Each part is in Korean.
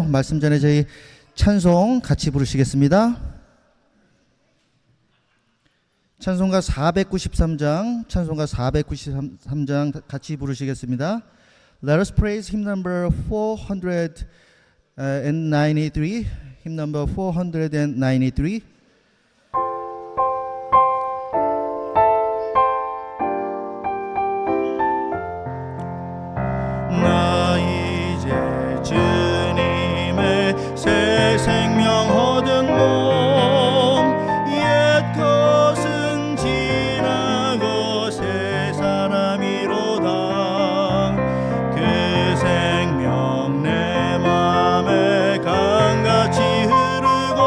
말씀 전에 저희 찬송 같이 부르시겠습니다. 찬송가 493장 같이 부르시겠습니다. Let us praise hymn number 493, hymn number 493. 나 이제 주님의 새 생명 얻은 몸, 옛 것은 지나고 새 사람이로다. 그 생명 내 맘에 강같이 흐르고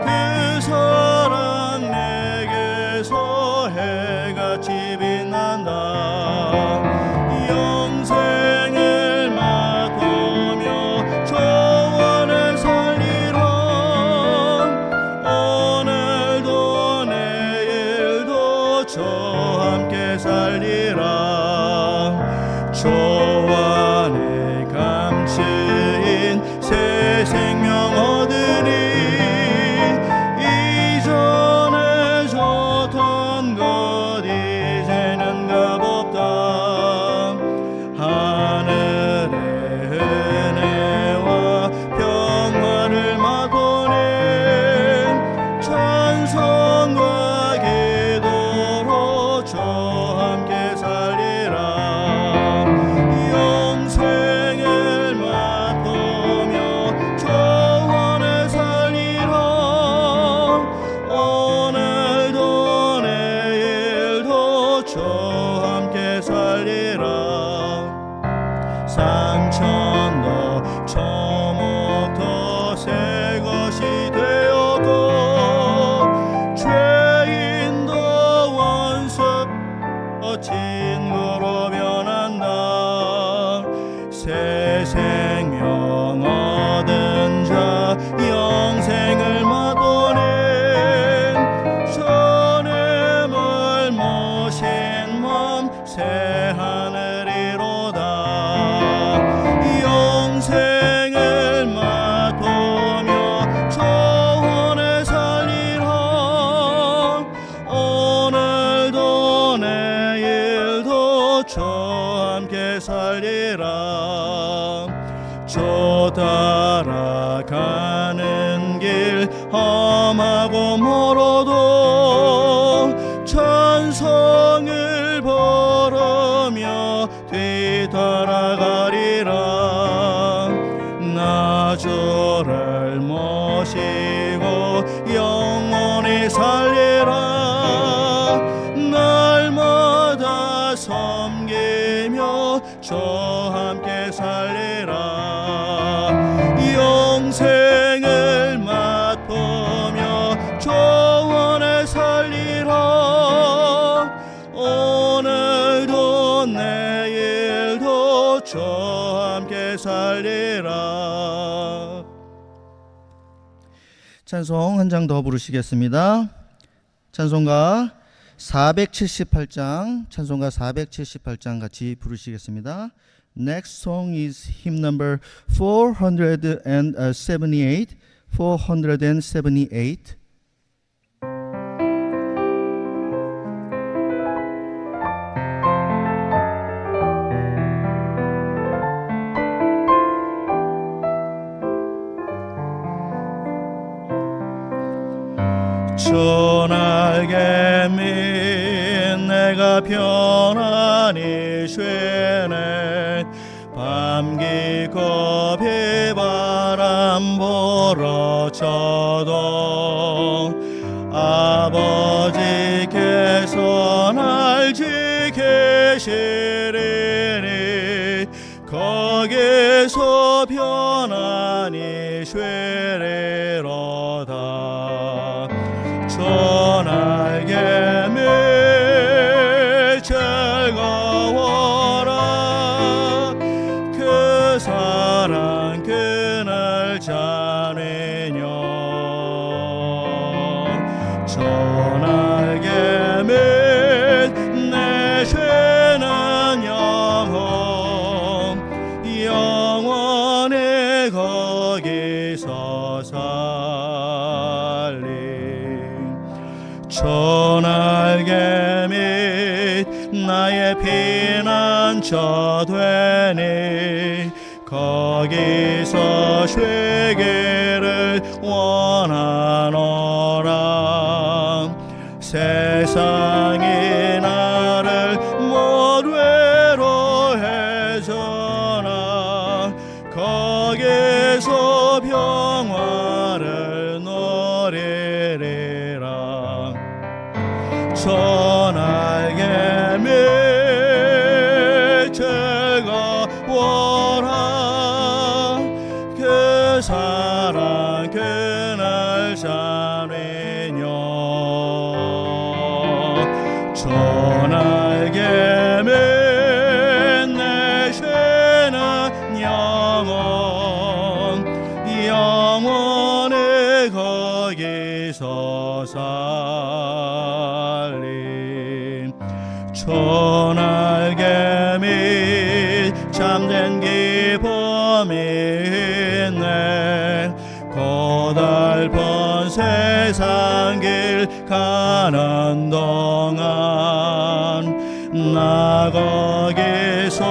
그 사랑 내게서 해같이 빛난다. 영생을 맛보며 조원을 살리라. 오늘도 내일도 저와 함께 살리라. 조 안에 감추인 새 생명 얻으니 이전에 줬던 것 이제는 값없다. 하늘의 은혜와 평화를 맛보는 찬송과 기도로 저와 함께 살리라. 영생을 맛보며 조원을 살리라. 오늘도 내일도 저와 함께 살리라. 상천도 초목도 새 것이 되었고 죄인도 원수 친구로 변한다. 새 생명 얻은 자 영생을 맛보는 주님을 모신 몸 새 하늘이로다. 영생을 맛보며 조원을 살리라. 오늘도 내일도 저와 함께 살리라. 저 따라가는 길 험하고 멀어도 찬송을 부르며 뒤따라가리라. 나 주를 모시고 영원히 살리라. 날마다 섬기며 저와 함께 살리라. 영생을 맛보며 조원을 살리라. 오늘도 내일도 저와 함께 살리라. 찬송 한 장 더 부르시겠습니다. 찬송가 478장 같이 부르시겠습니다. Next song is hymn number 478. 전알게 민 내가 편안히 쉬네. 밤 깊고 비바람 불어쳐도 아버지께서 날 지키시리니 거기서 편안히 쉬리로다. 전알게 즐거워라. 그 사랑 그날 자네녀. 피난처되니 거기서 쉬기를 원하노라. 세상이 나를 못 외로해 주나 거기서 평화를 누리리라. 전하게 미쳐가 원하 그 사랑 그날 잠이뇨. 전하게 내쉬는 영원히 거기서 살림. 전하게 및 잠든 기쁨이 있네. 고달픈 세상 길 가는 동안 나 거기서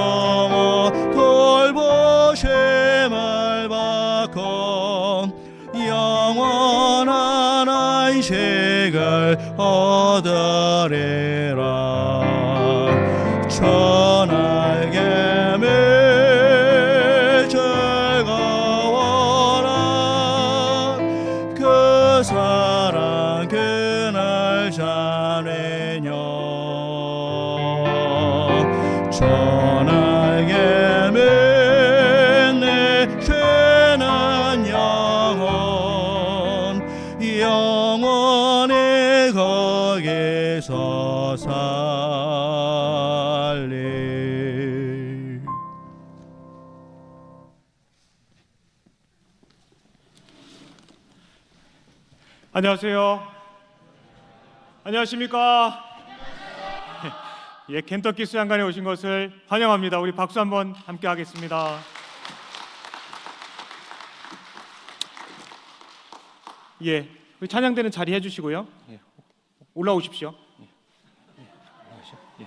돌보심을 받고 영원한 안식을 얻으리라. 전하게 즐거워라 그 사랑 그날 자네뇨. 전하게 내쉬는 영원히 거기서 살리. 안녕하세요. 안녕하십니까? 예, 켄터키 수양관에 오신 것을 환영합니다. 우리 박수 한번 함께 하겠습니다. 예, 우리 찬양대는 자리해 주시고요. 예, 올라오십시오. 예.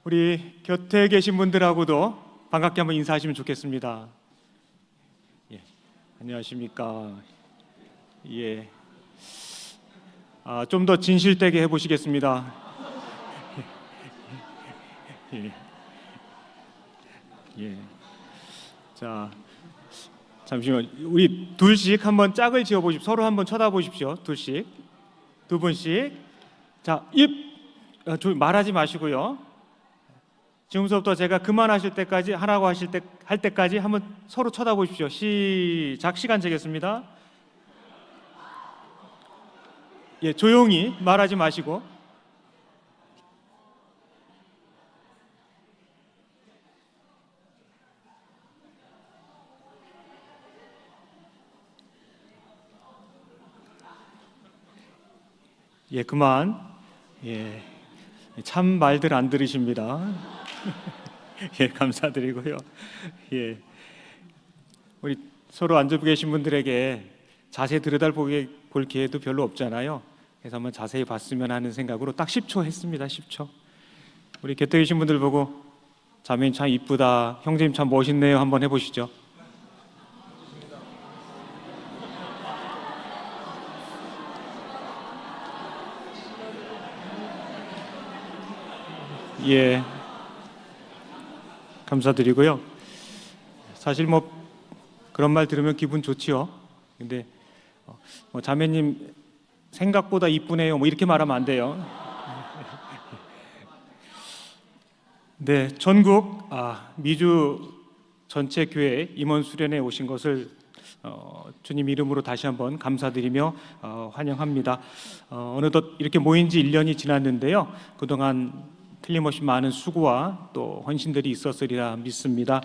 우리 곁에 계신 분들하고도 반갑게 한번 인사하시면 좋겠습니다. 예, 안녕하십니까? 예, 좀 더 진실되게 해보시겠습니다. 예. 예. 자, 잠시만, 우리 둘씩 한번 짝을 지어보십시오. 서로 한번 쳐다보십시오. 둘씩, 두 분씩. 자, 말하지 마시고요. 지금부터 제가 그만하실 때까지 하라고 할 때까지 한번 서로 쳐다보십시오. 시작. 시간 재겠습니다. 예, 조용히 말하지 마시고. 예, 그만. 예, 참 말들 안 들으십니다. 예, 감사드리고요. 예, 우리 서로 앉아 계신 분들에게 자세히 볼 기회도 별로 없잖아요. 그래서 한번 자세히 봤으면 하는 생각으로 딱 10초 했습니다. 10초. 우리 곁에 계신 분들 보고 자매님 참 이쁘다, 형제님 참 멋있네요 한번 해보시죠. 예, 감사드리고요. 사실 뭐 그런 말 들으면 기분 좋지요. 근데 자매님 생각보다 이쁘네요 뭐 이렇게 말하면 안 돼요. 네, 전국 미주 전체 교회 임원 수련회 오신 것을 주님 이름으로 다시 한번 감사드리며 환영합니다. 어느덧 이렇게 모인 지 1년이 지났는데요. 그동안 틀림없이 많은 수고와 또 헌신들이 있었으리라 믿습니다.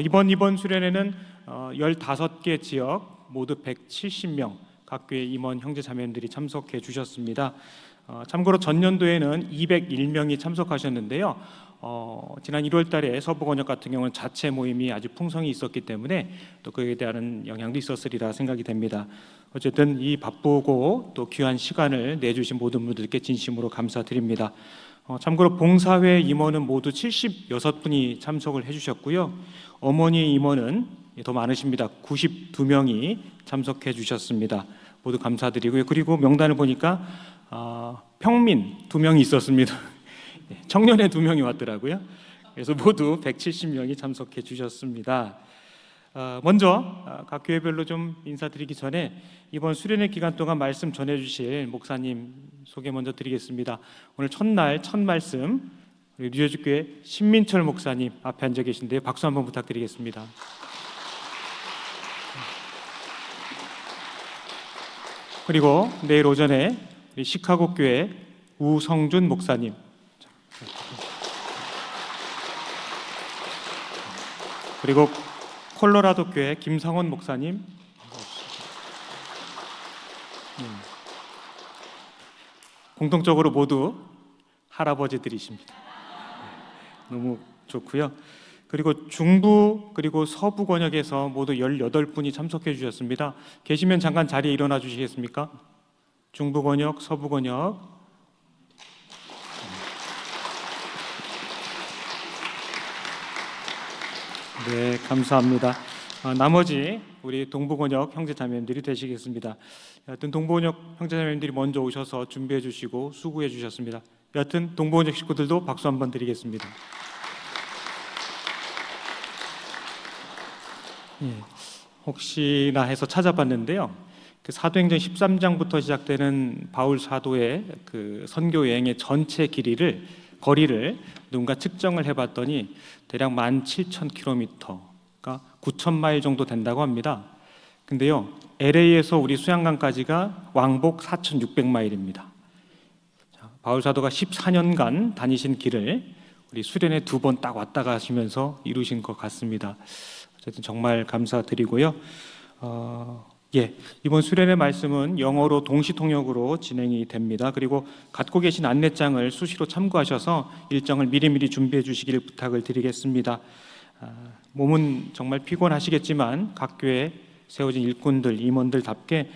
이번 수련회는 15개 지역 모두 170명 각 교회 임원 형제 자매님들이 참석해 주셨습니다. 참고로 전년도에는 201명이 참석하셨는데요. 지난 1월 달에 서부건역 같은 경우는 자체 모임이 아주 풍성히 있었기 때문에 또 그에 대한 영향도 있었으리라 생각이 됩니다. 어쨌든 이 바쁘고 또 귀한 시간을 내주신 모든 분들께 진심으로 감사드립니다. 참고로 봉사회 임원은 모두 76분이 참석을 해주셨고요. 어머니 임원은 더 많으십니다. 92명이 참석해 주셨습니다. 모두 감사드리고요. 그리고 명단을 보니까 평민 2명이 있었습니다. 청년회 2명이 왔더라고요. 그래서 모두 170명이 참석해 주셨습니다. 먼저 각 교회별로 좀 인사드리기 전에 이번 수련회 기간 동안 말씀 전해주실 목사님 소개 먼저 드리겠습니다. 오늘 첫날 첫 말씀 우리 뉴저지교회 신민철 목사님 앞에 앉아 계신데요. 박수 한번 부탁드리겠습니다. 그리고 내일 오전에 우리 시카고 교회 우성준 목사님, 그리고 콜로라도 교회 김상원 목사님, 공통적으로 모두 할아버지들이십니다. 너무 좋고요. 그리고 중부 그리고 서부 권역에서 모두 18분이 참석해 주셨습니다. 계시면 잠깐 자리에 일어나 주시겠습니까? 중부 권역, 서부 권역. 네, 감사합니다. 나머지 우리 동부권역 형제자매님들이 되시겠습니다. 여하튼 동부권역 형제자매님들이 먼저 오셔서 준비해 주시고 수고해 주셨습니다. 여하튼 동부권역 식구들도 박수 한번 드리겠습니다. 예, 혹시나 해서 찾아봤는데요. 그 사도행전 13장부터 시작되는 바울 사도의 그 선교 여행의 전체 거리를 누군가 측정을 해봤더니 대략 17,000km가 9,000마일 정도 된다고 합니다. 근데요, LA에서 우리 수양강까지가 왕복 4,600마일입니다. 바울 사도가 14년간 다니신 길을 우리 수련회 2번 딱 왔다 가시면서 이루신 것 같습니다. 어쨌든 정말 감사드리고요. 이번 수련회 말씀은 영어로 동시 통역으로 진행이 됩니다. 그리고 갖고 계신 안내장을 수시로 참고하셔서 일정을 미리미리 준비해 주시길 부탁을 드리겠습니다. 몸은 정말 피곤하시겠지만 각 교회에 세워진 일꾼들, 임원들답게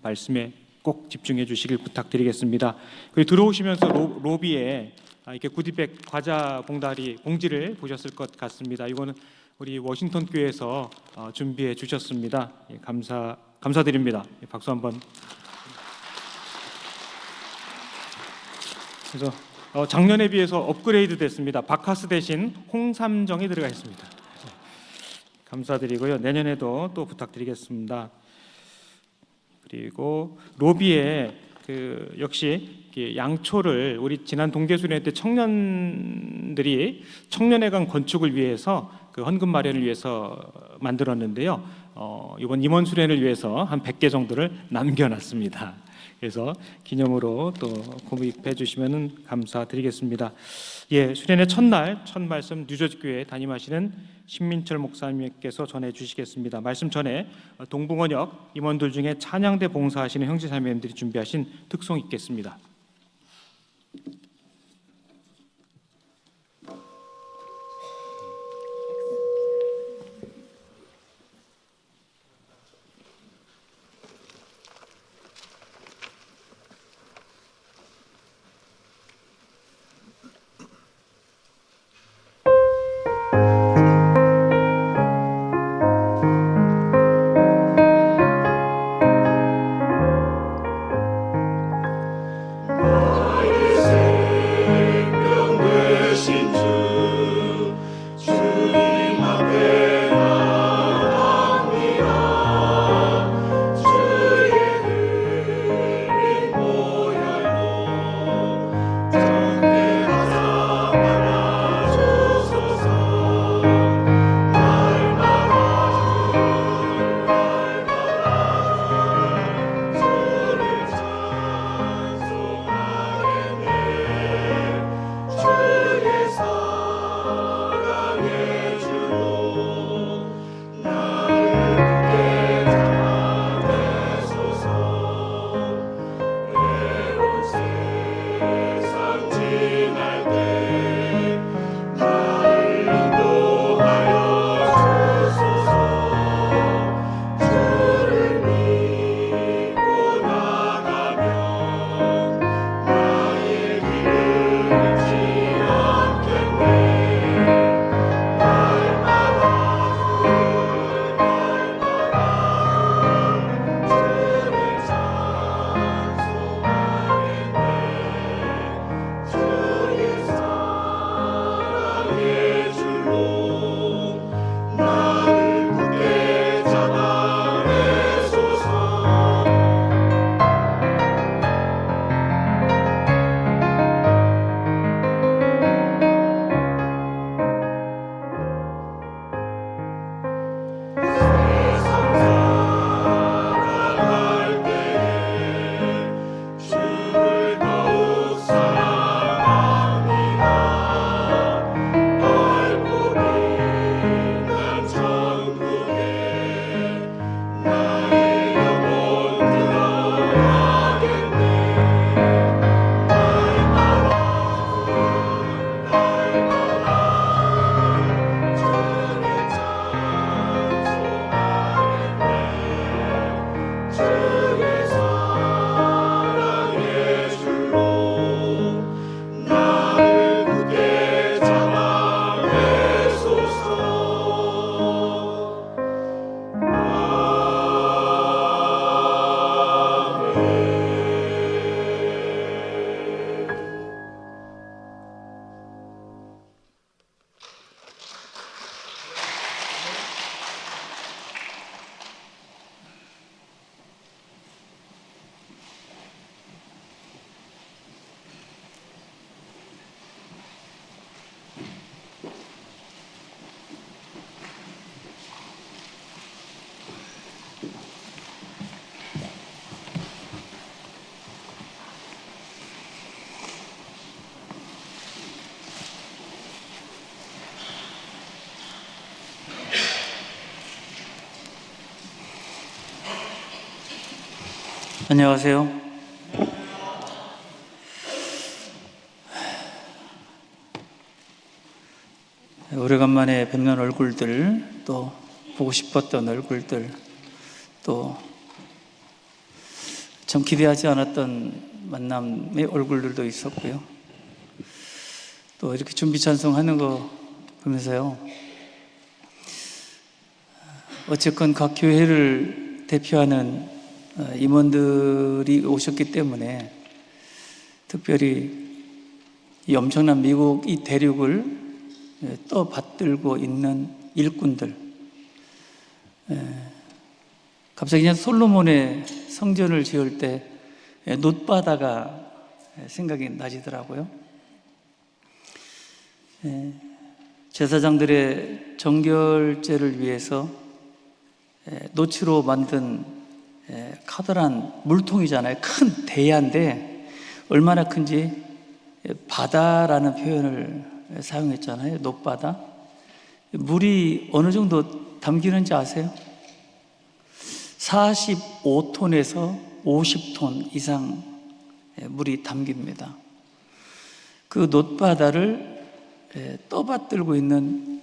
말씀에 꼭 집중해 주시길 부탁드리겠습니다. 그리고 들어오시면서 로비에 이렇게 구디백 과자 봉지를 보셨을 것 같습니다. 이거는 우리 워싱턴 교회에서 준비해 주셨습니다. 감사드립니다. 박수 한번. 그래서 작년에 비해서 업그레이드 됐습니다. 바카스 대신 홍삼정이 들어가 있습니다. 감사드리고요. 내년에도 또 부탁드리겠습니다. 그리고 로비에 역시 양초를 우리 지난 동계수련회 때 청년들이 청년회관 건축을 위해서 그 헌금 마련을 위해서 만들었는데요. 이번 임원 수련을 위해서 한 100개 정도를 남겨놨습니다. 그래서 기념으로 또 구입해 주시면 감사드리겠습니다. 수련회 첫날 첫 말씀 뉴저지 교회 담임하시는 신민철 목사님께서 전해 주시겠습니다. 말씀 전에 동부권역 임원들 중에 찬양대 봉사하시는 형제자매님들이 준비하신 특송 있겠습니다. 안녕하세요. 오래간만에 뵙는 얼굴들, 또 보고 싶었던 얼굴들, 또 참 기대하지 않았던 만남의 얼굴들도 있었고요. 또 이렇게 준비 찬송하는 거 보면서요, 어쨌건 각 교회를 대표하는 임원들이 오셨기 때문에 특별히 이 엄청난 미국 이 대륙을 떠받들고 있는 일꾼들, 갑자기 그냥 솔로몬의 성전을 지을 때 놋바다가 생각이 나지더라고요. 제사장들의 정결제를 위해서 노치로 만든 커다란 물통이잖아요. 큰 대야인데 얼마나 큰지 바다라는 표현을 사용했잖아요. 놋바다. 물이 어느 정도 담기는지 아세요? 45톤에서 50톤 이상 물이 담깁니다. 그 놋바다를 떠받들고 있는,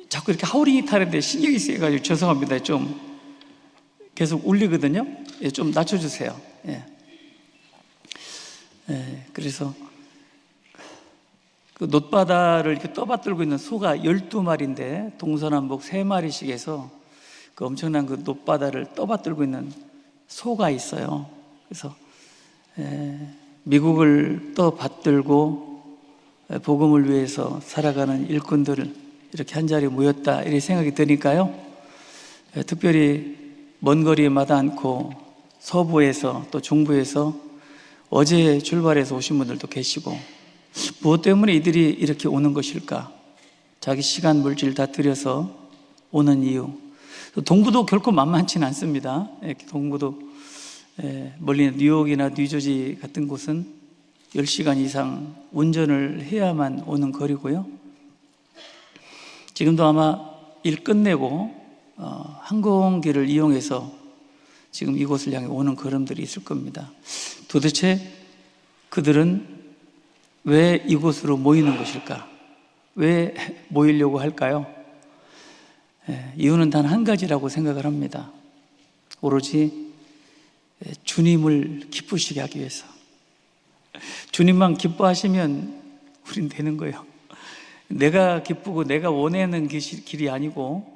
자꾸 이렇게 하우링이 타는데 신경이 쓰여가지고 죄송합니다. 좀 계속 울리거든요. 좀 낮춰주세요. 그래서 그 놋바다를 이렇게 떠받들고 있는 소가 12마리인데 동서남북 3마리씩 해서 그 엄청난 그 놋바다를 떠받들고 있는 소가 있어요. 그래서 미국을 떠받들고 복음을 위해서 살아가는 일꾼들을 이렇게 한자리에 모였다, 이렇게 생각이 드니까요, 특별히 먼 거리마다 않고 서부에서 또 중부에서 어제 출발해서 오신 분들도 계시고, 무엇 때문에 이들이 이렇게 오는 것일까? 자기 시간 물질 다 들여서 오는 이유. 동부도 결코 만만치는 않습니다. 동부도 멀리 있는 뉴욕이나 뉴저지 같은 곳은 10시간 이상 운전을 해야만 오는 거리고요. 지금도 아마 일 끝내고 항공기를 이용해서 지금 이곳을 향해 오는 걸음들이 있을 겁니다. 도대체 그들은 왜 이곳으로 모이는 것일까? 왜 모이려고 할까요? 이유는 단 한 가지라고 생각을 합니다. 오로지 주님을 기쁘시게 하기 위해서. 주님만 기뻐하시면 우린 되는 거예요. 내가 기쁘고 내가 원하는 길이 아니고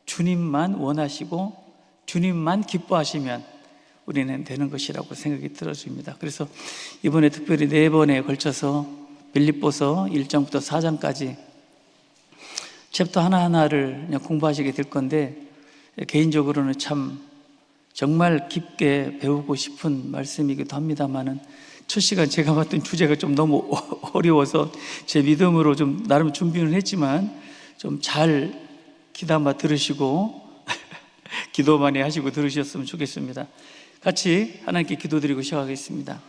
주님만 원하시고 주님만 기뻐하시면 우리는 되는 것이라고 생각이 들어집니다. 그래서 이번에 특별히 4번에 걸쳐서 빌립보서 1장부터 4장까지 챕터 하나하나를 그냥 공부하시게 될 건데, 개인적으로는 참 정말 깊게 배우고 싶은 말씀이기도 합니다만은 첫 시간 제가 봤던 주제가 좀 너무 어려워서 제 믿음으로 좀 나름 준비는 했지만 좀 잘 귀담아 들으시고 기도 많이 하시고 들으셨으면 좋겠습니다. 같이 하나님께 기도드리고 시작하겠습니다.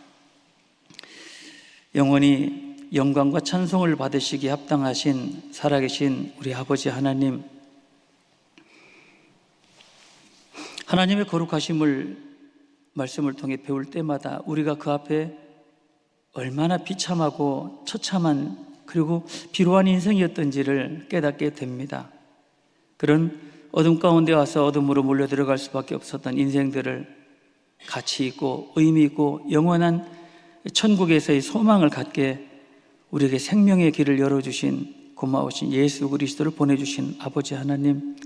영원히 영광과 찬송을 받으시기에 합당하신 살아계신 우리 아버지 하나님, 하나님의 거룩하심을 말씀을 통해 배울 때마다 우리가 그 앞에 얼마나 비참하고 처참한 그리고 비루한 인생이었던지를 깨닫게 됩니다. 그런 어둠 가운데 와서 어둠으로 몰려 들어갈 수밖에 없었던 인생들을 가치 있고 의미 있고 영원한 천국에서의 소망을 갖게 우리에게 생명의 길을 열어주신 고마우신 예수 그리스도를 보내주신 아버지 하나님,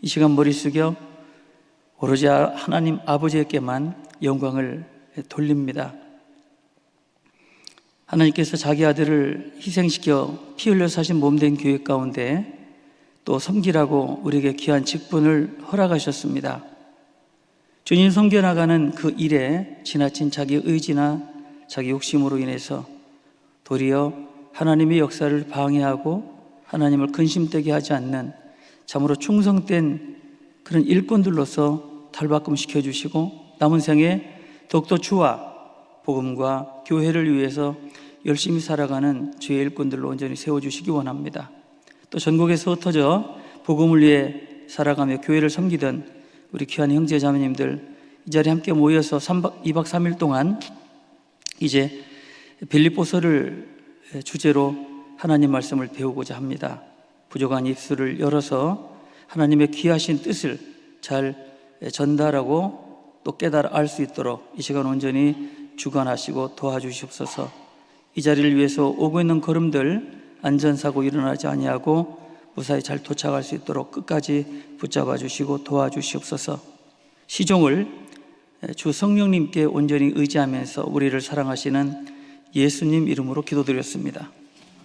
이 시간 머리 숙여 오로지 하나님 아버지에게만 영광을 돌립니다. 하나님께서 자기 아들을 희생시켜 피 흘려 사신 몸된 교회 가운데 또 섬기라고 우리에게 귀한 직분을 허락하셨습니다. 주님 섬겨나가는 그 일에 지나친 자기 의지나 자기 욕심으로 인해서 도리어 하나님의 역사를 방해하고 하나님을 근심되게 하지 않는 참으로 충성된 그런 일꾼들로서 탈바꿈시켜 주시고 남은 생에 더욱더 주와 복음과 교회를 위해서 열심히 살아가는 주의 일꾼들로 온전히 세워주시기 원합니다. 또 전국에서 흩어져 복음을 위해 살아가며 교회를 섬기던 우리 귀한 형제 자매님들, 이 자리에 함께 모여서 2박 3일 동안 이제 빌립보서를 주제로 하나님 말씀을 배우고자 합니다. 부족한 입술을 열어서 하나님의 귀하신 뜻을 잘 전달하고 또 깨달아 알 수 있도록 이 시간 온전히 주관하시고 도와주시옵소서. 이 자리를 위해서 오고 있는 걸음들 안전사고 일어나지 아니하고 무사히 잘 도착할 수 있도록 끝까지 붙잡아 주시고 도와주시옵소서. 시종을 주 성령님께 온전히 의지하면서 우리를 사랑하시는 예수님 이름으로 기도드렸습니다.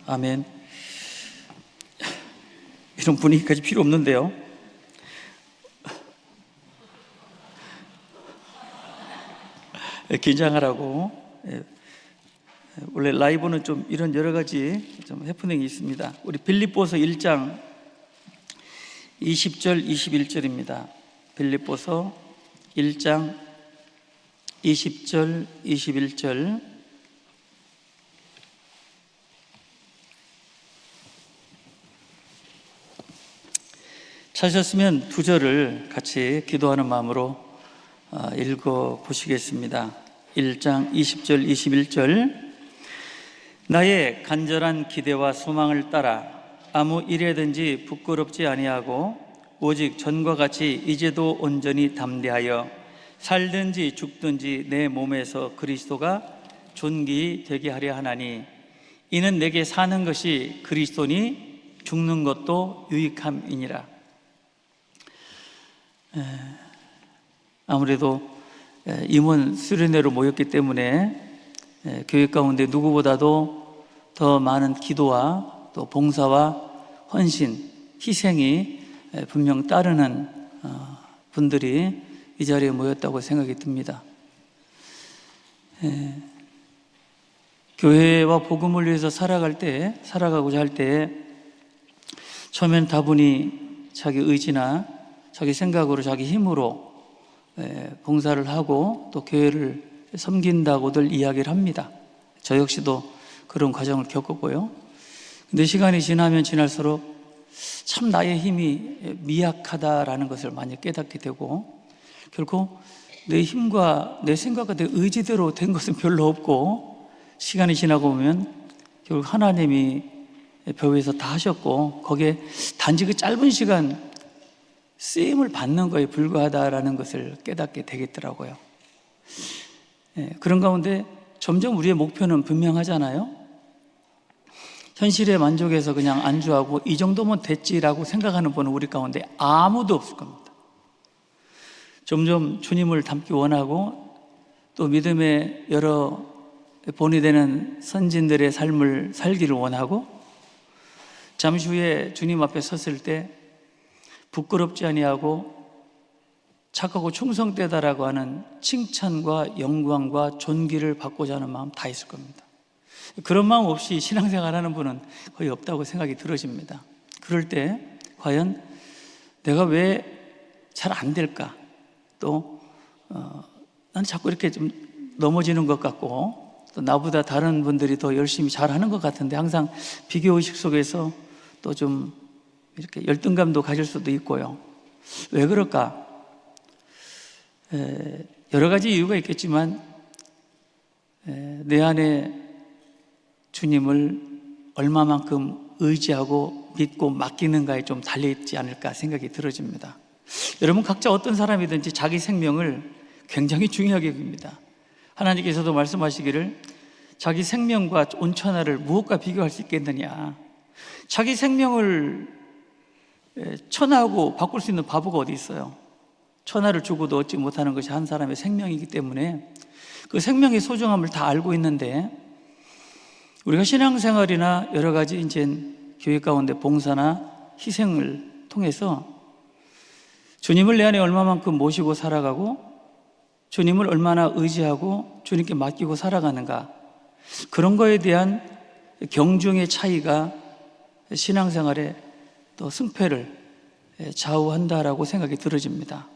아멘. 이런 분위기까지 필요 없는데요. 긴장하라고. 원래 라이브는 좀 이런 여러 가지 좀 해프닝이 있습니다. 우리 빌립보서 1장 20절 21절입니다. 빌립보서 1장 20절 21절. 찾으셨으면 두 절을 같이 기도하는 마음으로 읽어 보시겠습니다. 1장 20절 21절. 나의 간절한 기대와 소망을 따라 아무 일에든지 부끄럽지 아니하고 오직 전과 같이 이제도 온전히 담대하여 살든지 죽든지 내 몸에서 그리스도가 존귀되게 하려 하나니 이는 내게 사는 것이 그리스도니 죽는 것도 유익함이니라. 아무래도 임원 수련회로 모였기 때문에 교회 가운데 누구보다도 더 많은 기도와 또 봉사와 헌신, 희생이 분명 따르는 분들이 이 자리에 모였다고 생각이 듭니다. 교회와 복음을 위해서 살아가고자 할 때 처음엔 다분히 자기 의지나 자기 생각으로 자기 힘으로 봉사를 하고 또 교회를 섬긴다고들 이야기를 합니다. 저 역시도 그런 과정을 겪었고요. 근데 시간이 지나면 지날수록 참 나의 힘이 미약하다라는 것을 많이 깨닫게 되고 결코 내 힘과 내 생각과 내 의지대로 된 것은 별로 없고 시간이 지나고 보면 결국 하나님이 벽 위에서 다 하셨고 거기에 단지 그 짧은 시간 쓰임을 받는 거에 불과하다라는 것을 깨닫게 되겠더라고요. 그런 가운데 점점 우리의 목표는 분명하잖아요. 현실에 만족해서 그냥 안주하고 이 정도면 됐지라고 생각하는 분은 우리 가운데 아무도 없을 겁니다. 점점 주님을 닮기 원하고 또 믿음의 여러 본이 되는 선진들의 삶을 살기를 원하고 잠시 후에 주님 앞에 섰을 때 부끄럽지 아니하고 착하고 충성되다라고 하는 칭찬과 영광과 존귀를 받고자 하는 마음 다 있을 겁니다. 그런 마음 없이 신앙생활하는 분은 거의 없다고 생각이 들어집니다. 그럴 때 과연 내가 왜 잘 안 될까? 또 나는 자꾸 이렇게 좀 넘어지는 것 같고 또 나보다 다른 분들이 더 열심히 잘하는 것 같은데 항상 비교의식 속에서 또 좀 이렇게 열등감도 가질 수도 있고요. 왜 그럴까? 여러 가지 이유가 있겠지만 내 안에 주님을 얼마만큼 의지하고 믿고 맡기는가에 좀 달려있지 않을까 생각이 들어집니다. 여러분 각자 어떤 사람이든지 자기 생명을 굉장히 중요하게 여깁니다. 하나님께서도 말씀하시기를 자기 생명과 온천하를 무엇과 비교할 수 있겠느냐. 자기 생명을 천하하고 바꿀 수 있는 바보가 어디 있어요. 천하를 주고도 얻지 못하는 것이 한 사람의 생명이기 때문에 그 생명의 소중함을 다 알고 있는데 우리가 신앙생활이나 여러 가지 이제 교회 가운데 봉사나 희생을 통해서 주님을 내 안에 얼마만큼 모시고 살아가고 주님을 얼마나 의지하고 주님께 맡기고 살아가는가, 그런 거에 대한 경중의 차이가 신앙생활의 또 승패를 좌우한다라고 생각이 들어집니다.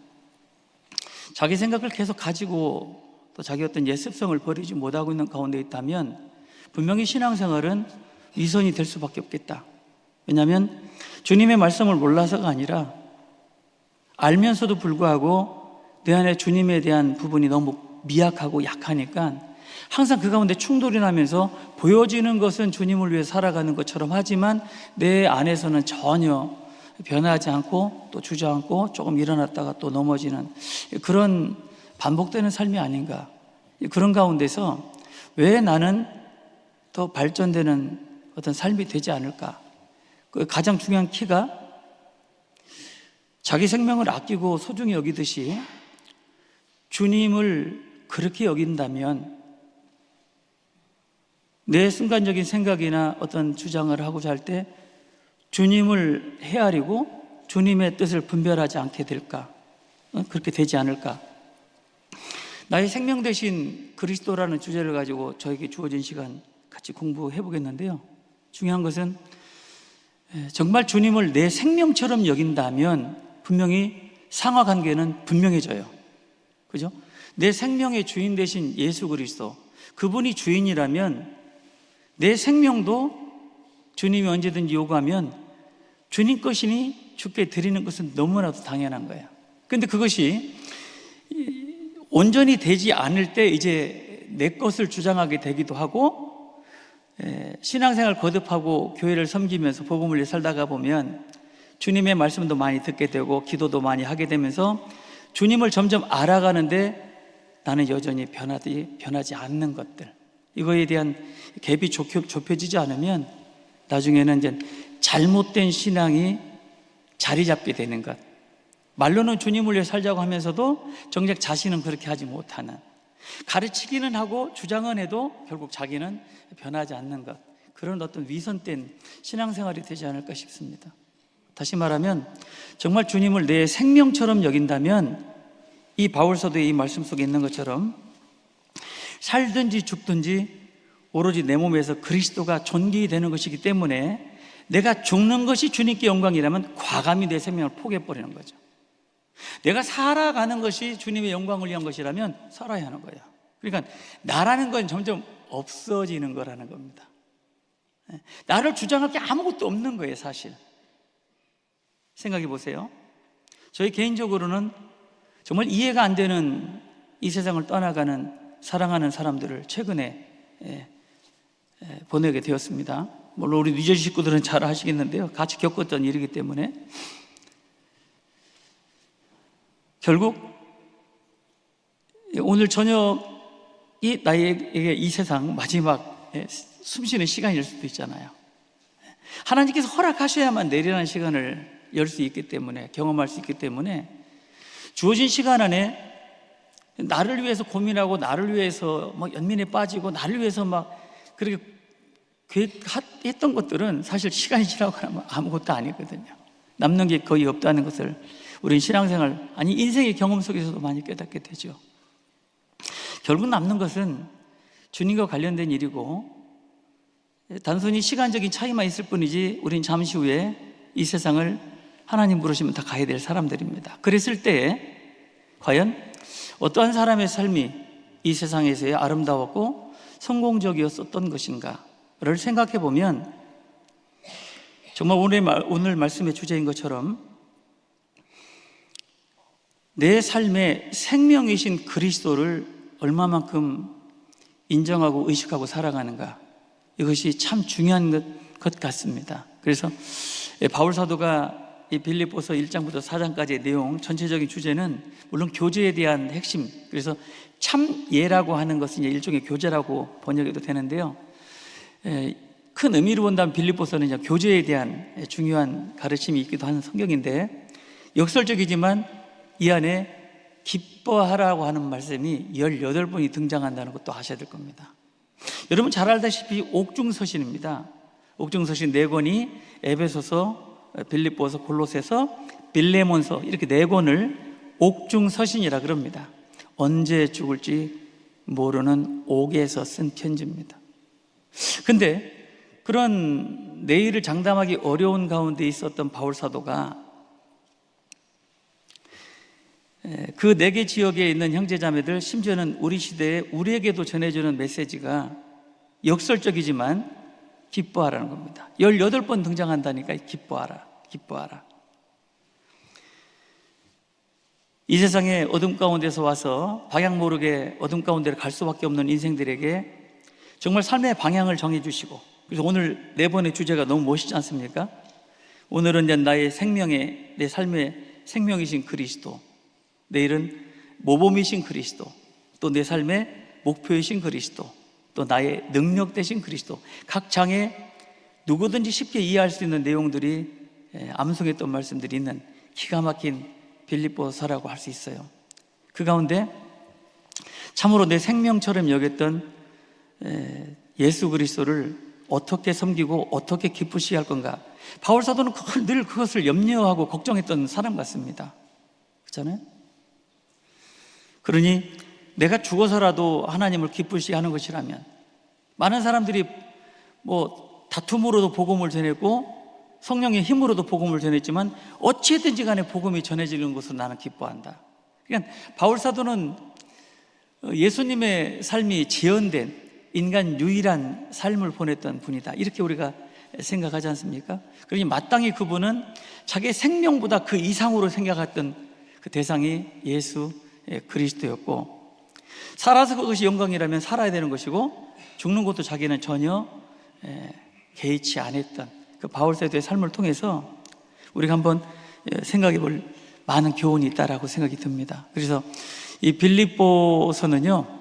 자기 생각을 계속 가지고 또 자기 어떤 예습성을 버리지 못하고 있는 가운데 있다면 분명히 신앙생활은 위선이 될 수밖에 없겠다. 왜냐하면 주님의 말씀을 몰라서가 아니라 알면서도 불구하고 내 안에 주님에 대한 부분이 너무 미약하고 약하니까 항상 그 가운데 충돌이 나면서 보여지는 것은 주님을 위해 살아가는 것처럼 하지만 내 안에서는 전혀 변하지 않고 또 주저앉고 조금 일어났다가 또 넘어지는 그런 반복되는 삶이 아닌가. 그런 가운데서 왜 나는 더 발전되는 어떤 삶이 되지 않을까. 그 가장 중요한 키가 자기 생명을 아끼고 소중히 여기듯이 주님을 그렇게 여긴다면 내 순간적인 생각이나 어떤 주장을 하고자 할 때 주님을 헤아리고 주님의 뜻을 분별하지 않게 될까? 그렇게 되지 않을까? 나의 생명 대신 그리스도라는 주제를 가지고 저에게 주어진 시간 같이 공부해 보겠는데요. 중요한 것은 정말 주님을 내 생명처럼 여긴다면 분명히 상하 관계는 분명해져요. 그죠? 내 생명의 주인 대신 예수 그리스도, 그분이 주인이라면 내 생명도 주님이 언제든지 요구하면 주님 것이니 주께 드리는 것은 너무나도 당연한 거예요. 그런데 그것이 온전히 되지 않을 때 이제 내 것을 주장하게 되기도 하고, 신앙생활 거듭하고 교회를 섬기면서 복음을 위해 살다가 보면 주님의 말씀도 많이 듣게 되고 기도도 많이 하게 되면서 주님을 점점 알아가는데 나는 여전히 변하지 않는 것들, 이거에 대한 갭이 좁혀지지 않으면 나중에는 이제 잘못된 신앙이 자리 잡게 되는 것. 말로는 주님을 위해 살자고 하면서도 정작 자신은 그렇게 하지 못하는, 가르치기는 하고 주장은 해도 결국 자기는 변하지 않는 것, 그런 어떤 위선된 신앙생활이 되지 않을까 싶습니다. 다시 말하면 정말 주님을 내 생명처럼 여긴다면 이 바울서도의 이 말씀 속에 있는 것처럼 살든지 죽든지 오로지 내 몸에서 그리스도가 존귀되는 것이기 때문에 내가 죽는 것이 주님께 영광이라면 과감히 내 생명을 포기해버리는 거죠. 내가 살아가는 것이 주님의 영광을 위한 것이라면 살아야 하는 거예요. 그러니까 나라는 건 점점 없어지는 거라는 겁니다. 나를 주장할 게 아무것도 없는 거예요, 사실. 생각해 보세요. 저희 개인적으로는 정말 이해가 안 되는 이 세상을 떠나가는 사랑하는 사람들을 최근에 보내게 되었습니다. 물론 우리 뉴저지 식구들은 잘 아시겠는데요, 같이 겪었던 일이기 때문에 결국 오늘 저녁이 나에게 이 세상 마지막 숨쉬는 시간일 수도 있잖아요. 하나님께서 허락하셔야만 내리라는 시간을 열 수 있기 때문에, 경험할 수 있기 때문에 주어진 시간 안에 나를 위해서 고민하고 나를 위해서 막 연민에 빠지고 나를 위해서 막 그렇게 계획했던 것들은 사실 시간이 지나고 나면 아무것도 아니거든요. 남는 게 거의 없다는 것을 우린 신앙생활, 아니 인생의 경험 속에서도 많이 깨닫게 되죠. 결국 남는 것은 주님과 관련된 일이고 단순히 시간적인 차이만 있을 뿐이지 우린 잠시 후에 이 세상을 하나님 부르시면 다 가야 될 사람들입니다. 그랬을 때에 과연 어떠한 사람의 삶이 이 세상에서의 아름다웠고 성공적이었었던 것인가를 생각해 보면 정말 오늘 말씀의 주제인 것처럼 내 삶의 생명이신 그리스도를 얼마만큼 인정하고 의식하고 살아가는가, 이것이 참 중요한 것 같습니다. 그래서 바울 사도가 이 빌립보서 1장부터 4장까지의 내용, 전체적인 주제는 물론 교제에 대한 핵심, 그래서 참 예라고 하는 것은 이제 일종의 교제라고 번역해도 되는데요, 큰 의미로 본다면 빌립보서는 이제 교제에 대한 중요한 가르침이 있기도 하는 성경인데, 역설적이지만 이 안에 기뻐하라고 하는 말씀이 18번이 등장한다는 것도 아셔야 될 겁니다. 여러분 잘 알다시피 옥중서신입니다. 옥중서신 4권이 에베소서, 빌립보서, 골로새서, 빌레몬서, 이렇게 4권을 옥중서신이라 그럽니다. 언제 죽을지 모르는 옥에서 쓴 편지입니다. 근데 그런 내일을 장담하기 어려운 가운데 있었던 바울 사도가 그 4개 지역에 있는 형제자매들, 심지어는 우리 시대에 우리에게도 전해주는 메시지가 역설적이지만 기뻐하라는 겁니다. 18번 등장한다니까. 기뻐하라, 기뻐하라. 이 세상의 어둠 가운데서 와서 방향 모르게 어둠 가운데를 갈 수밖에 없는 인생들에게 정말 삶의 방향을 정해주시고, 그래서 오늘 네 번의 주제가 너무 멋있지 않습니까? 오늘은 이제 나의 생명의, 내 삶의 생명이신 그리스도, 내일은 모범이신 그리스도, 또 내 삶의 목표이신 그리스도, 또 나의 능력 되신 그리스도, 각 장에 누구든지 쉽게 이해할 수 있는 내용들이 암송했던 말씀들이 있는 기가 막힌 빌립보서라고 할 수 있어요. 그 가운데 참으로 내 생명처럼 여겼던 예수 그리스도를 어떻게 섬기고 어떻게 기쁘시게 할 건가, 바울 사도는 늘 그것을 염려하고 걱정했던 사람 같습니다. 그렇잖아요? 그러니 내가 죽어서라도 하나님을 기쁘시게 하는 것이라면, 많은 사람들이 뭐 다툼으로도 복음을 전했고 성령의 힘으로도 복음을 전했지만 어찌든지 간에 복음이 전해지는 것으로 나는 기뻐한다. 그러니까 바울 사도는 예수님의 삶이 재현된 인간 유일한 삶을 보냈던 분이다, 이렇게 우리가 생각하지 않습니까? 그러니 마땅히 그분은 자기의 생명보다 그 이상으로 생각했던 그 대상이 예수 그리스도였고, 살아서 그것이 영광이라면 살아야 되는 것이고 죽는 것도 자기는 전혀 개의치 않았던 그 바울 사도의 삶을 통해서 우리가 한번 생각해 볼 많은 교훈이 있다라고 생각이 듭니다. 그래서 이 빌립보서는요,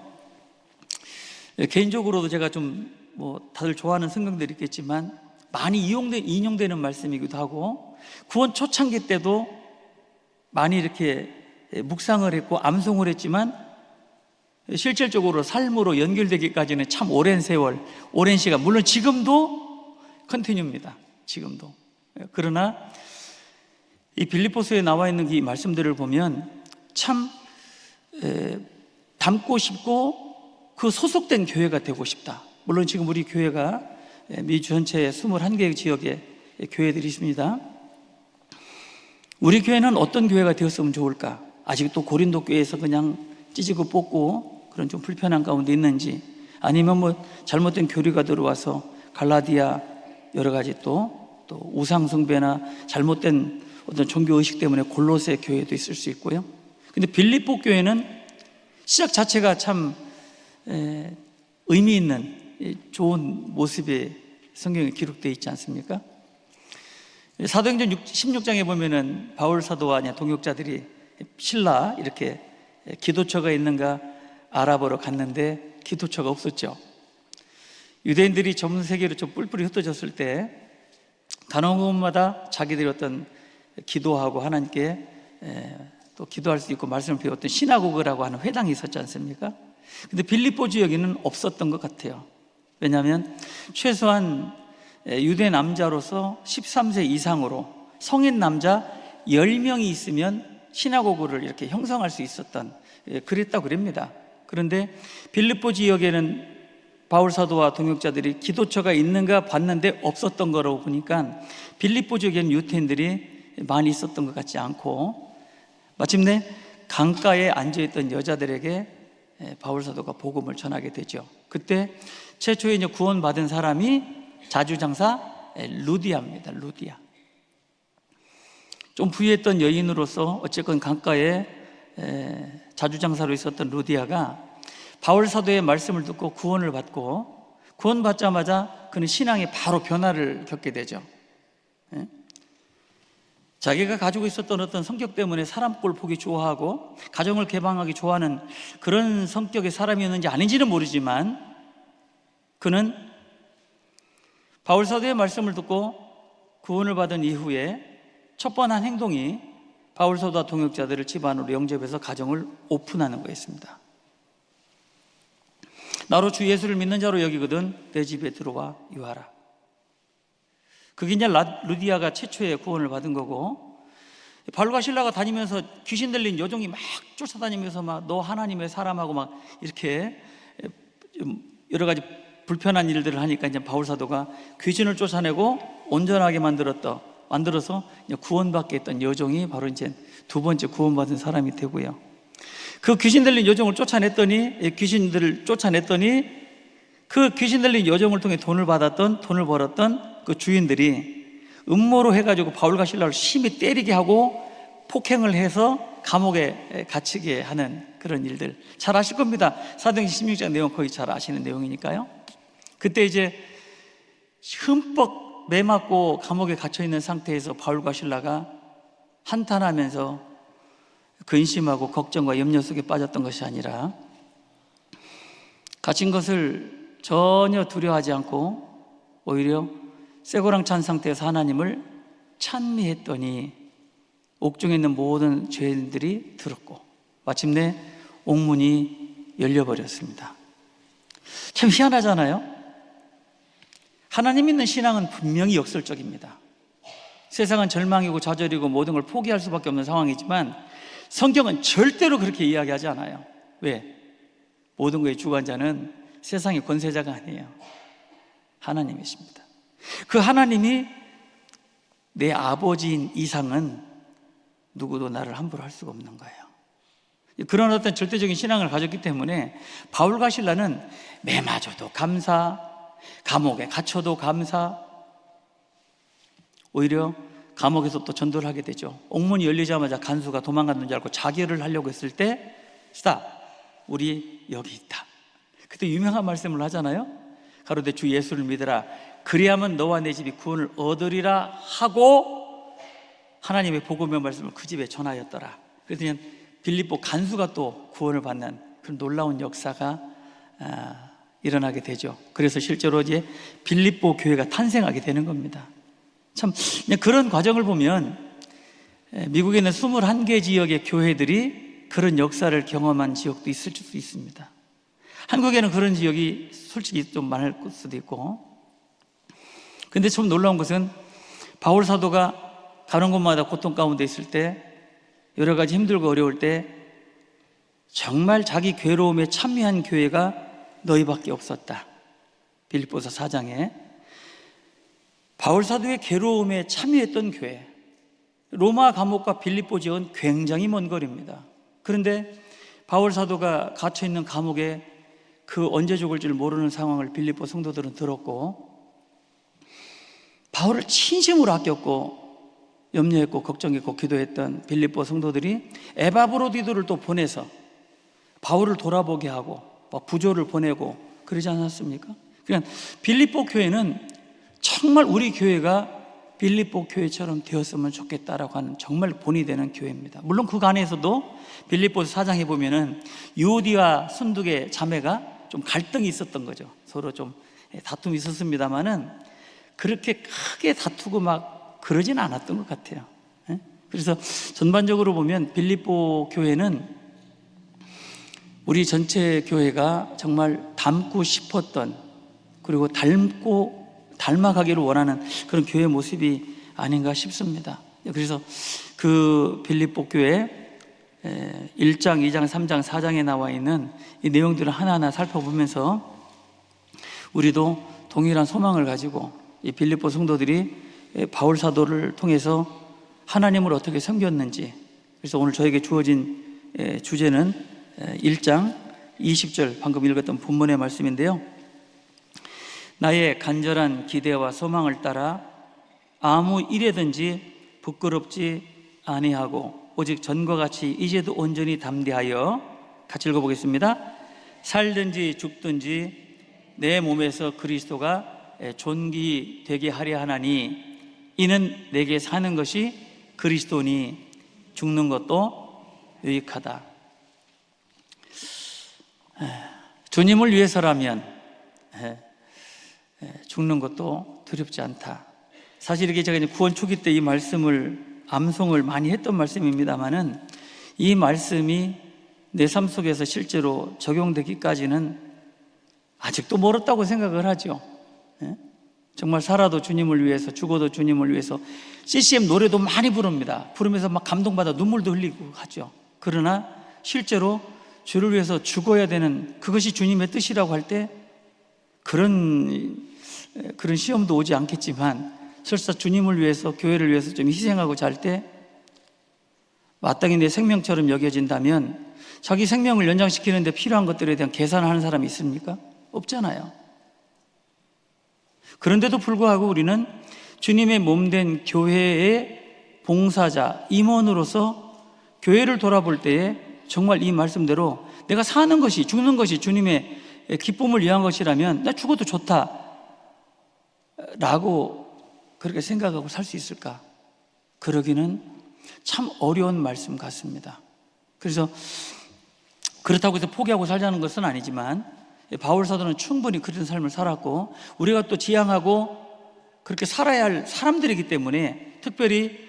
개인적으로도 제가 좀 뭐 다들 좋아하는 성경들이 있겠지만 많이 인용되는 말씀이기도 하고, 구원 초창기 때도 많이 이렇게 묵상을 했고 암송을 했지만 실질적으로 삶으로 연결되기까지는 참 오랜 세월, 오랜 시간, 물론 지금도 컨티뉴입니다. 지금도. 그러나 이 빌립보서에 나와 있는 이 말씀들을 보면 참 닮고 싶고 그 소속된 교회가 되고 싶다. 물론 지금 우리 교회가 미주 전체에 21개 지역에 교회들이 있습니다. 우리 교회는 어떤 교회가 되었으면 좋을까? 아직 또 고린도 교회에서 그냥 찢고 뽑고 그런 좀 불편한 가운데 있는지, 아니면 뭐 잘못된 교리가 들어와서 갈라디아 여러 가지 또 우상 숭배나 잘못된 어떤 종교 의식 때문에 골로새 교회도 있을 수 있고요. 근데 빌립보 교회는 시작 자체가 참 의미 있는 좋은 모습의 성경에 기록되어 있지 않습니까? 사도행전 16장에 보면은 바울 사도와 동역자들이 신라 이렇게 기도처가 있는가 알아보러 갔는데 기도처가 없었죠. 유대인들이 전 세계로 좀 뿔뿔이 흩어졌을 때 가는 곳마다 자기들이 어떤 기도하고 하나님께 또 기도할 수 있고 말씀을 배웠던 시나고그라고 하는 회당이 있었지 않습니까? 근데 빌립보 지역에는 없었던 것 같아요. 왜냐하면 최소한 유대 남자로서 13세 이상으로 성인 남자 10명이 있으면 시나고그를 이렇게 형성할 수 있었던, 그랬다고 그럽니다. 그런데 빌립보 지역에는 바울 사도와 동역자들이 기도처가 있는가 봤는데 없었던 거라고 보니까 빌립보 지역에는 유대인들이 많이 있었던 것 같지 않고, 마침내 강가에 앉아있던 여자들에게 바울 사도가 복음을 전하게 되죠. 그때 최초에 이제 구원받은 사람이 자주장사 루디아입니다. 루디아. 좀 부유했던 여인으로서 어쨌건 강가에 자주장사로 있었던 루디아가 바울 사도의 말씀을 듣고 구원을 받고, 구원받자마자 그는 신앙에 바로 변화를 겪게 되죠. 자기가 가지고 있었던 어떤 성격 때문에 사람 꼴 보기 좋아하고 가정을 개방하기 좋아하는 그런 성격의 사람이었는지 아닌지는 모르지만, 그는 바울 사도의 말씀을 듣고 구원을 받은 이후에 첫 번 한 행동이 바울 사도와 동역자들을 집안으로 영접해서 가정을 오픈하는 거였습니다. 나로 주 예수를 믿는 자로 여기거든 내 집에 들어와 유하라. 그게 이제 루디아가 최초의 구원을 받은 거고, 바울과 실라가 다니면서 귀신 들린 여종이 막 쫓아다니면서 막 너 하나님의 사람하고 막 이렇게 여러 가지 불편한 일들을 하니까 이제 바울 사도가 귀신을 쫓아내고 온전하게 만들어서 구원받게 했던 여종이 바로 이제 두 번째 구원받은 사람이 되고요. 그 귀신 들린 여종을 귀신들을 쫓아냈더니 그 귀신 들린 여종을 통해 돈을 벌었던 그 주인들이 음모로 해가지고 바울과 실라를 심히 때리게 하고 폭행을 해서 감옥에 갇히게 하는 그런 일들 잘 아실 겁니다. 사도행전 16장 내용 거의 잘 아시는 내용이니까요. 그때 이제 흠뻑 매맞고 감옥에 갇혀 있는 상태에서 바울과 실라가 한탄하면서 근심하고 걱정과 염려 속에 빠졌던 것이 아니라 갇힌 것을 전혀 두려워하지 않고 오히려 쇠고랑 찬 상태에서 하나님을 찬미했더니 옥중에 있는 모든 죄인들이 들었고 마침내 옥문이 열려버렸습니다. 참 희한하잖아요. 하나님 믿는 신앙은 분명히 역설적입니다. 세상은 절망이고 좌절이고 모든 걸 포기할 수밖에 없는 상황이지만 성경은 절대로 그렇게 이야기하지 않아요. 왜? 모든 것의 주관자는 세상의 권세자가 아니에요. 하나님이십니다. 그 하나님이 내 아버지인 이상은 누구도 나를 함부로 할 수가 없는 거예요. 그런 어떤 절대적인 신앙을 가졌기 때문에 바울과 실라는 매맞아도 감사, 감옥에 갇혀도 감사, 오히려 감옥에서 또 전도를 하게 되죠. 옥문이 열리자마자 간수가 도망갔는 줄 알고 자결을 하려고 했을 때 스탑, 우리 여기 있다. 그때 유명한 말씀을 하잖아요. 가로되 주 예수를 믿으라 그리하면 너와 내 집이 구원을 얻으리라 하고 하나님의 복음의 말씀을 그 집에 전하였더라. 그랬더니 빌립보 간수가 또 구원을 받는 그런 놀라운 역사가 일어나게 되죠. 그래서 실제로 이제 빌립보 교회가 탄생하게 되는 겁니다. 참 그런 과정을 보면 미국에 있는 21개 지역의 교회들이 그런 역사를 경험한 지역도 있을 수도 있습니다. 한국에는 그런 지역이 솔직히 좀 많을 수도 있고, 근데 좀 놀라운 것은 바울 사도가 가는 곳마다 고통 가운데 있을 때, 여러 가지 힘들고 어려울 때 정말 자기 괴로움에 참여한 교회가 너희밖에 없었다. 빌립보서 4장에 바울 사도의 괴로움에 참여했던 교회, 로마 감옥과 빌립보 지역은 굉장히 먼 거리입니다. 그런데 바울 사도가 갇혀있는 감옥에 그 언제 죽을 줄 모르는 상황을 빌립보 성도들은 들었고, 바울을 진심으로 아꼈고 염려했고 걱정했고 기도했던 빌립보 성도들이 에바브로디도를 또 보내서 바울을 돌아보게 하고 부조를 보내고 그러지 않았습니까? 그러니까 빌립보 교회는 정말 우리 교회가 빌립보 교회처럼 되었으면 좋겠다라고 하는 정말 본이 되는 교회입니다. 물론 그 안에서도 빌립보서 4장에 보면은 유오디와 순두계 자매가 좀 갈등이 있었던 거죠. 서로 좀 다툼이 있었습니다만은 그렇게 크게 다투고 막 그러진 않았던 것 같아요. 그래서 전반적으로 보면 빌립보 교회는 우리 전체 교회가 정말 닮고 싶었던, 그리고 닮아가기를 원하는 그런 교회 모습이 아닌가 싶습니다. 그래서 그 빌립보 교회 1장, 2장, 3장, 4장에 나와 있는 이 내용들을 하나하나 살펴보면서 우리도 동일한 소망을 가지고 이 빌립보 성도들이 바울 사도를 통해서 하나님을 어떻게 섬겼는지, 그래서 오늘 저에게 주어진 주제는 1장 20절 방금 읽었던 본문의 말씀인데요. 나의 간절한 기대와 소망을 따라 아무 일에든지 부끄럽지 아니하고 오직 전과 같이 이제도 온전히 담대하여, 같이 읽어보겠습니다. 살든지 죽든지 내 몸에서 그리스도가 존귀되게 하려 하나니 이는 내게 사는 것이 그리스도니 죽는 것도 유익하다. 주님을 위해서라면 죽는 것도 두렵지 않다. 사실 이게 제가 이제 구원 초기 때 이 말씀을 암송을 많이 했던 말씀입니다만은 이 말씀이 내 삶 속에서 실제로 적용되기까지는 아직도 멀었다고 생각을 하죠. 정말 살아도 주님을 위해서, 죽어도 주님을 위해서 CCM 노래도 많이 부릅니다. 부르면서 막 감동받아 눈물도 흘리고 하죠. 그러나 실제로 주를 위해서 죽어야 되는, 그것이 주님의 뜻이라고 할 때 그런 시험도 오지 않겠지만, 설사 주님을 위해서, 교회를 위해서 좀 희생하고 잘 때 마땅히 내 생명처럼 여겨진다면 자기 생명을 연장시키는 데 필요한 것들에 대한 계산을 하는 사람이 있습니까? 없잖아요. 그런데도 불구하고 우리는 주님의 몸된 교회의 봉사자, 임원으로서 교회를 돌아볼 때에 정말 이 말씀대로 내가 사는 것이, 죽는 것이 주님의 기쁨을 위한 것이라면 나 죽어도 좋다 라고 그렇게 생각하고 살 수 있을까? 그러기는 참 어려운 말씀 같습니다. 그래서 그렇다고 해서 포기하고 살자는 것은 아니지만 바울 사도는 충분히 그런 삶을 살았고 우리가 또 지향하고 그렇게 살아야 할 사람들이기 때문에 특별히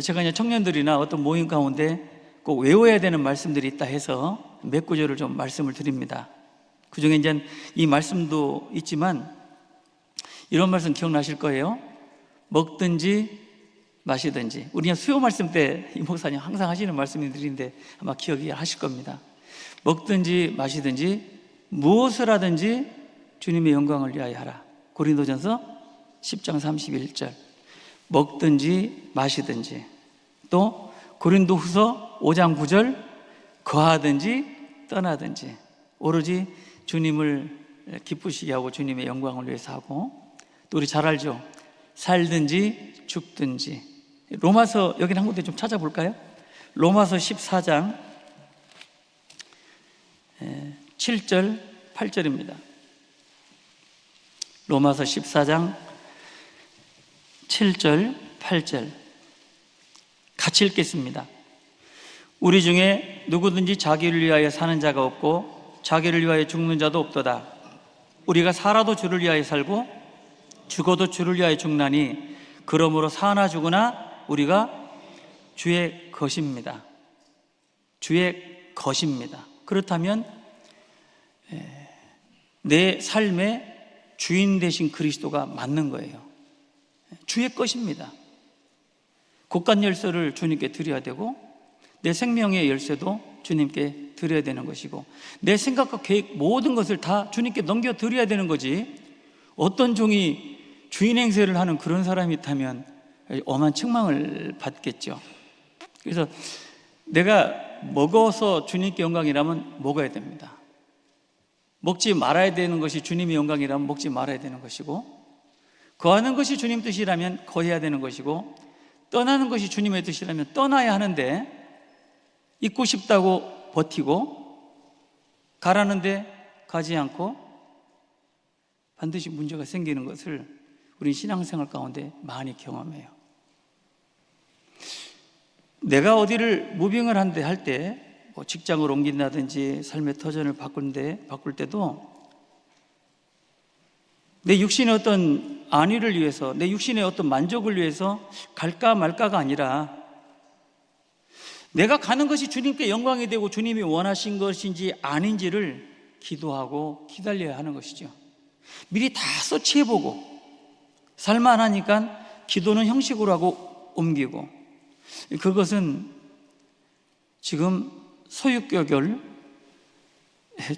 제가 이제 청년들이나 어떤 모임 가운데 꼭 외워야 되는 말씀들이 있다 해서 몇 구절을 좀 말씀을 드립니다. 그 중에 이제 이 말씀도 있지만 이런 말씀 기억나실 거예요. 먹든지 마시든지. 우리 그냥 수요 말씀 때 이 목사님 항상 하시는 말씀들인데 아마 기억이 하실 겁니다. 먹든지 마시든지 무엇을 하든지 주님의 영광을 위하여 하라. 고린도전서 10장 31절. 먹든지 마시든지. 또 고린도후서 5장 9절. 거하든지 떠나든지 오로지 주님을 기쁘시게 하고 주님의 영광을 위해서 하고, 또 우리 잘 알죠? 살든지 죽든지. 로마서, 여기는 한 군데 좀 찾아볼까요? 로마서 14장 7절 8절입니다. 로마서 14장 7절 8절 같이 읽겠습니다. 우리 중에 누구든지 자기를 위하여 사는 자가 없고 자기를 위하여 죽는 자도 없도다. 우리가 살아도 주를 위하여 살고 죽어도 주를 위하여 죽나니 그러므로 사나 죽으나 우리가 주의 것입니다. 주의 것입니다. 그렇다면 내 삶의 주인 되신 그리스도가 맞는 거예요. 주의 것입니다. 곳간 열쇠를 주님께 드려야 되고 내 생명의 열쇠도 주님께 드려야 되는 것이고 내 생각과 계획 모든 것을 다 주님께 넘겨드려야 되는 거지, 어떤 종이 주인 행세를 하는 그런 사람이 있다면 엄한 책망을 받겠죠. 그래서 내가 먹어서 주님께 영광이라면 먹어야 됩니다. 먹지 말아야 되는 것이 주님의 영광이라면 먹지 말아야 되는 것이고, 거하는 것이 주님 뜻이라면 거해야 되는 것이고, 떠나는 것이 주님의 뜻이라면 떠나야 하는데, 있고 싶다고 버티고 가라는데 가지 않고 반드시 문제가 생기는 것을 우리 신앙생활 가운데 많이 경험해요. 내가 어디를 무빙을 한데 할 때, 뭐 직장을 옮긴다든지 삶의 터전을 바꿀 때도 내 육신의 어떤 안위를 위해서, 내 육신의 어떤 만족을 위해서 갈까 말까가 아니라 내가 가는 것이 주님께 영광이 되고 주님이 원하신 것인지 아닌지를 기도하고 기다려야 하는 것이죠. 미리 다 서치해보고 살만하니까 기도는 형식으로 하고 옮기고, 그것은 지금 소유격을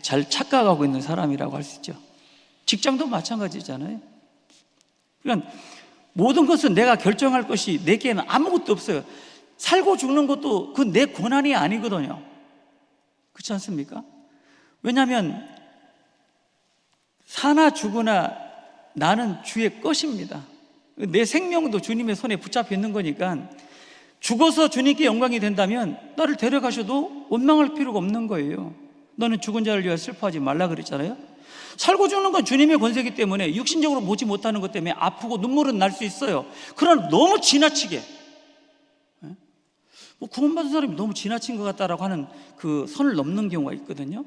잘 착각하고 있는 사람이라고 할 수 있죠. 직장도 마찬가지잖아요. 그러니까 모든 것은 내가 결정할 것이 내게는 아무것도 없어요. 살고 죽는 것도 그 내 권한이 아니거든요. 그렇지 않습니까? 왜냐하면 사나 죽으나 나는 주의 것입니다. 내 생명도 주님의 손에 붙잡혀 있는 거니까 죽어서 주님께 영광이 된다면 나를 데려가셔도 원망할 필요가 없는 거예요. 너는 죽은 자를 위하여 슬퍼하지 말라 그랬잖아요. 살고 죽는 건 주님의 권세이기 때문에 육신적으로 보지 못하는 것 때문에 아프고 눈물은 날 수 있어요. 그러나 너무 지나치게 뭐 구원받은 사람이 너무 지나친 것 같다라고 하는 그 선을 넘는 경우가 있거든요.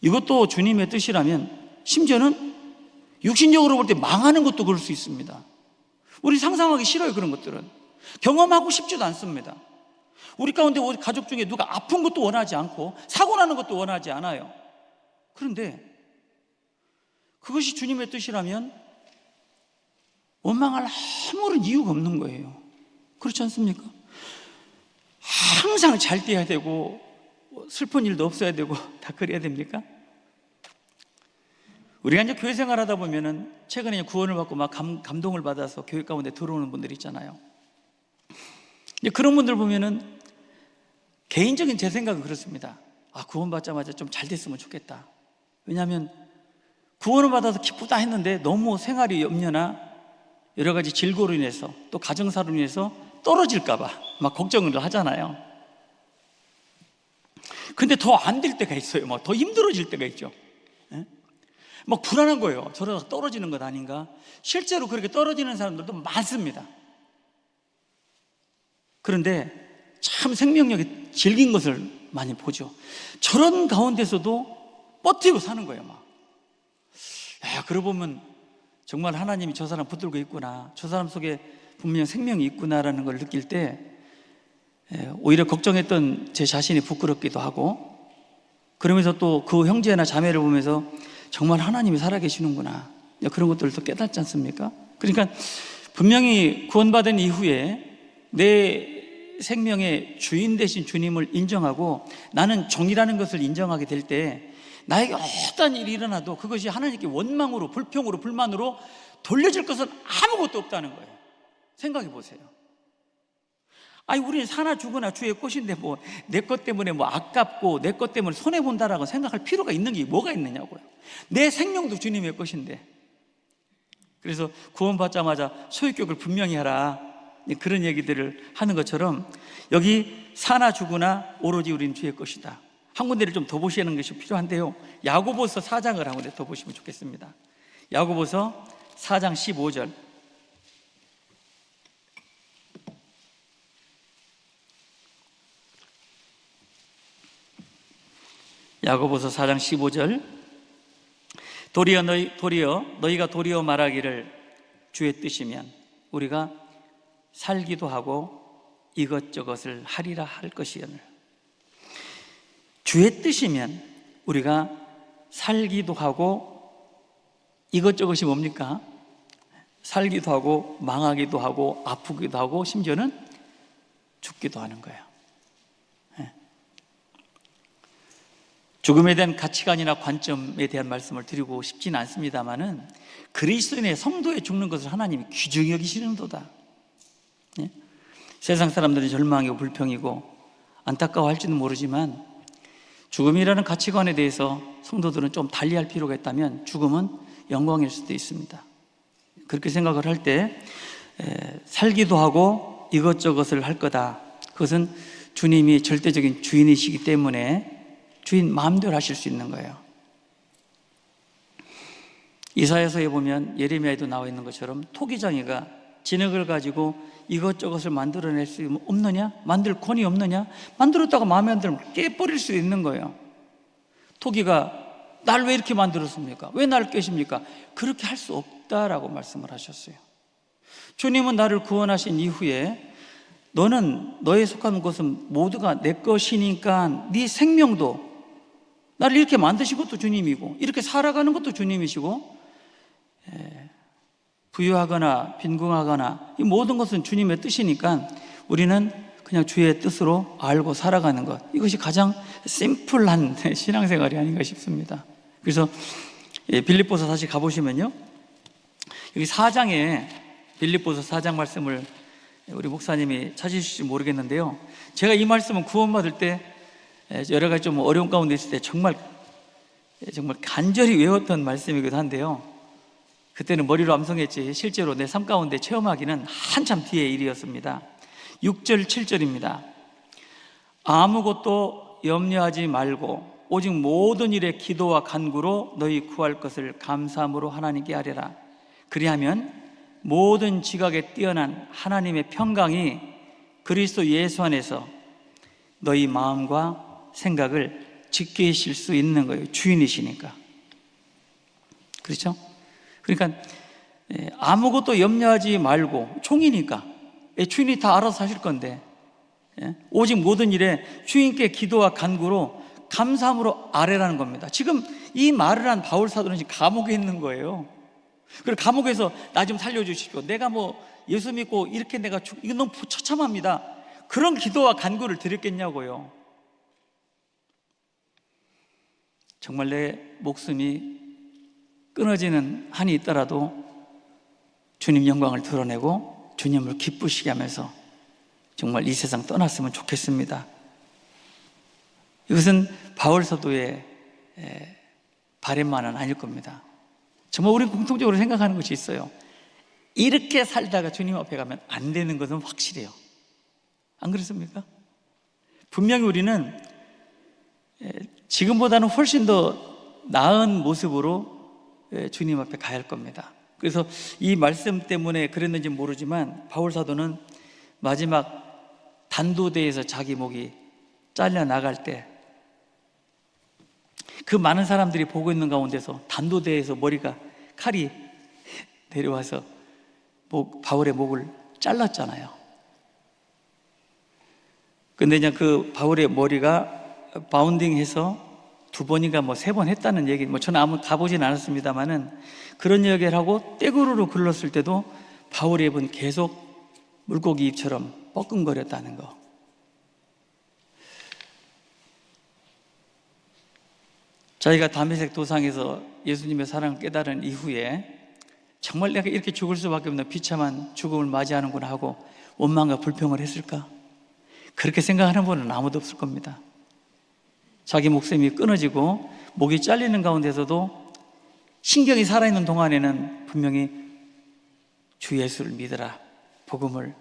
이것도 주님의 뜻이라면 심지어는 육신적으로 볼 때 망하는 것도 그럴 수 있습니다. 우리 상상하기 싫어요. 그런 것들은 경험하고 싶지도 않습니다. 우리 가운데 우리 가족 중에 누가 아픈 것도 원하지 않고 사고 나는 것도 원하지 않아요. 그런데 그것이 주님의 뜻이라면 원망할 아무런 이유가 없는 거예요. 그렇지 않습니까? 항상 잘 돼야 되고 슬픈 일도 없어야 되고 다 그래야 됩니까? 우리가 이제 교회 생활하다 보면은 최근에 구원을 받고 막 감동을 받아서 교회 가운데 들어오는 분들 있잖아요. 이제 그런 분들 보면은 개인적인 제 생각은 그렇습니다. 구원 받자마자 좀 잘 됐으면 좋겠다. 왜냐하면 구원을 받아서 기쁘다 했는데 너무 생활이 염려나 여러 가지 질고로 인해서 또 가정사로 인해서 떨어질까 봐 막 걱정을 하잖아요. 근데 더 안 될 때가 있어요. 막 더 힘들어질 때가 있죠. 예? 막 불안한 거예요. 저러다 떨어지는 것 아닌가? 실제로 그렇게 떨어지는 사람들도 많습니다. 그런데 참 생명력이 질긴 것을 많이 보죠. 저런 가운데서도 버티고 사는 거예요. 막. 야, 그러고 보면 정말 하나님이 저 사람 붙들고 있구나, 저 사람 속에 분명 생명이 있구나라는 걸 느낄 때 오히려 걱정했던 제 자신이 부끄럽기도 하고, 그러면서 또 그 형제나 자매를 보면서 정말 하나님이 살아계시는구나, 그런 것들을 또 깨닫지 않습니까? 그러니까 분명히 구원받은 이후에 내 생명의 주인 되신 주님을 인정하고 나는 종이라는 것을 인정하게 될 때 나에게 어떠한 일이 일어나도 그것이 하나님께 원망으로, 불평으로, 불만으로 돌려질 것은 아무것도 없다는 거예요. 생각해 보세요. 아니, 우리는 사나 죽으나 주의 꽃인데 뭐 내 것 때문에 뭐 아깝고 내 것 때문에 손해본다라고 생각할 필요가 있는 게 뭐가 있느냐고요. 내 생명도 주님의 것인데. 그래서 구원받자마자 소유격을 분명히 하라, 그런 얘기들을 하는 것처럼 여기 사나 죽으나 오로지 우리는 주의 것이다. 한 군데를 좀 더 보시는 것이 필요한데요, 야고보서 4장을 한 군데 더 보시면 좋겠습니다. 야고보서 4장 15절. 야고보서 4장 15절. 도리어 너희가 도리어 말하기를 주의 뜻이면 우리가 살기도 하고 이것저것을 하리라 할 것이오늘. 주의 뜻이면 우리가 살기도 하고, 이것저것이 뭡니까? 살기도 하고 망하기도 하고 아프기도 하고 심지어는 죽기도 하는 거예요. 죽음에 대한 가치관이나 관점에 대한 말씀을 드리고 싶지는 않습니다만은 그리스도인의 성도의 죽는 것을 하나님이 귀중히 여기시는도다. 세상 사람들은 절망이고 불평이고 안타까워할지는 모르지만 죽음이라는 가치관에 대해서 성도들은 좀 달리할 필요가 있다면 죽음은 영광일 수도 있습니다. 그렇게 생각을 할 때 살기도 하고 이것저것을 할 거다. 그것은 주님이 절대적인 주인이시기 때문에 주인 마음대로 하실 수 있는 거예요. 이사야서에 보면, 예레미야에도 나와 있는 것처럼 토기장이가 진흙을 가지고 이것저것을 만들어낼 수 없느냐? 만들 권위 없느냐? 만들었다가 마음에 안 들면 깨버릴 수 있는 거예요. 토기가 날 왜 이렇게 만들었습니까? 왜 나를 깨십니까? 그렇게 할 수 없다라고 말씀을 하셨어요. 주님은 나를 구원하신 이후에 너는, 너에 속한 것은 모두가 내 것이니까 네 생명도, 나를 이렇게 만드신 것도 주님이고 이렇게 살아가는 것도 주님이시고, 부유하거나 빈궁하거나 이 모든 것은 주님의 뜻이니까 우리는 그냥 주의 뜻으로 알고 살아가는 것, 이것이 가장 심플한 신앙생활이 아닌가 싶습니다. 그래서 빌립보서 다시 가보시면요, 여기 4장에 빌립보서 4장 말씀을 우리 목사님이 찾으실지 모르겠는데요, 제가 이 말씀은 구원받을 때 여러 가지 좀 어려운 가운데 있을 때 정말 간절히 외웠던 말씀이기도 한데요, 그때는 머리로 암송했지 실제로 내 삶 가운데 체험하기는 한참 뒤의 일이었습니다. 6절 7절입니다. 아무것도 염려하지 말고 오직 모든 일에 기도와 간구로 너희 구할 것을 감사함으로 하나님께 아뢰라. 그리하면 모든 지각에 뛰어난 하나님의 평강이 그리스도 예수 안에서 너희 마음과 생각을 지키실 수 있는 거예요. 주인이시니까. 그렇죠? 그러니까 아무것도 염려하지 말고, 종이니까 주인이 다 알아서 하실 건데, 오직 모든 일에 주인께 기도와 간구로 감사함으로 아뢰라는 겁니다. 지금 이 말을 한 바울 사도는 지금 감옥에 있는 거예요. 그리고 감옥에서 나 좀 살려주십시오, 내가 뭐 예수 믿고 이렇게 내가 이거 너무 처참합니다, 그런 기도와 간구를 드렸겠냐고요. 정말 내 목숨이 끊어지는 한이 있더라도 주님 영광을 드러내고 주님을 기쁘시게 하면서 정말 이 세상 떠났으면 좋겠습니다. 이것은 바울 사도의 바람만은 아닐 겁니다. 정말 우리는 공통적으로 생각하는 것이 있어요. 이렇게 살다가 주님 앞에 가면 안 되는 것은 확실해요. 안 그렇습니까? 분명히 우리는 지금보다는 훨씬 더 나은 모습으로 주님 앞에 가야 할 겁니다. 그래서 이 말씀 때문에 그랬는지 모르지만 바울 사도는 마지막 단도대에서 자기 목이 잘려 나갈 때 그 많은 사람들이 보고 있는 가운데서 단도대에서 머리가 칼이 내려와서 바울의 목을 잘랐잖아요. 근데 그냥 그 바울의 머리가 바운딩해서 2번인가 3번 했다는 얘기, 저는 아무 가보진 않았습니다만은 그런 이야기를 하고 떼구르로 굴렀을 때도 바울의 입은 계속 물고기 입처럼 뻐끔거렸다는 거. 자기가 다메섹 도상에서 예수님의 사랑을 깨달은 이후에 정말 내가 이렇게 죽을 수밖에 없는 비참한 죽음을 맞이하는구나 하고 원망과 불평을 했을까? 그렇게 생각하는 분은 아무도 없을 겁니다. 자기 목숨이 끊어지고 목이 잘리는 가운데서도 신경이 살아있는 동안에는 분명히 주 예수를 믿으라, 복음을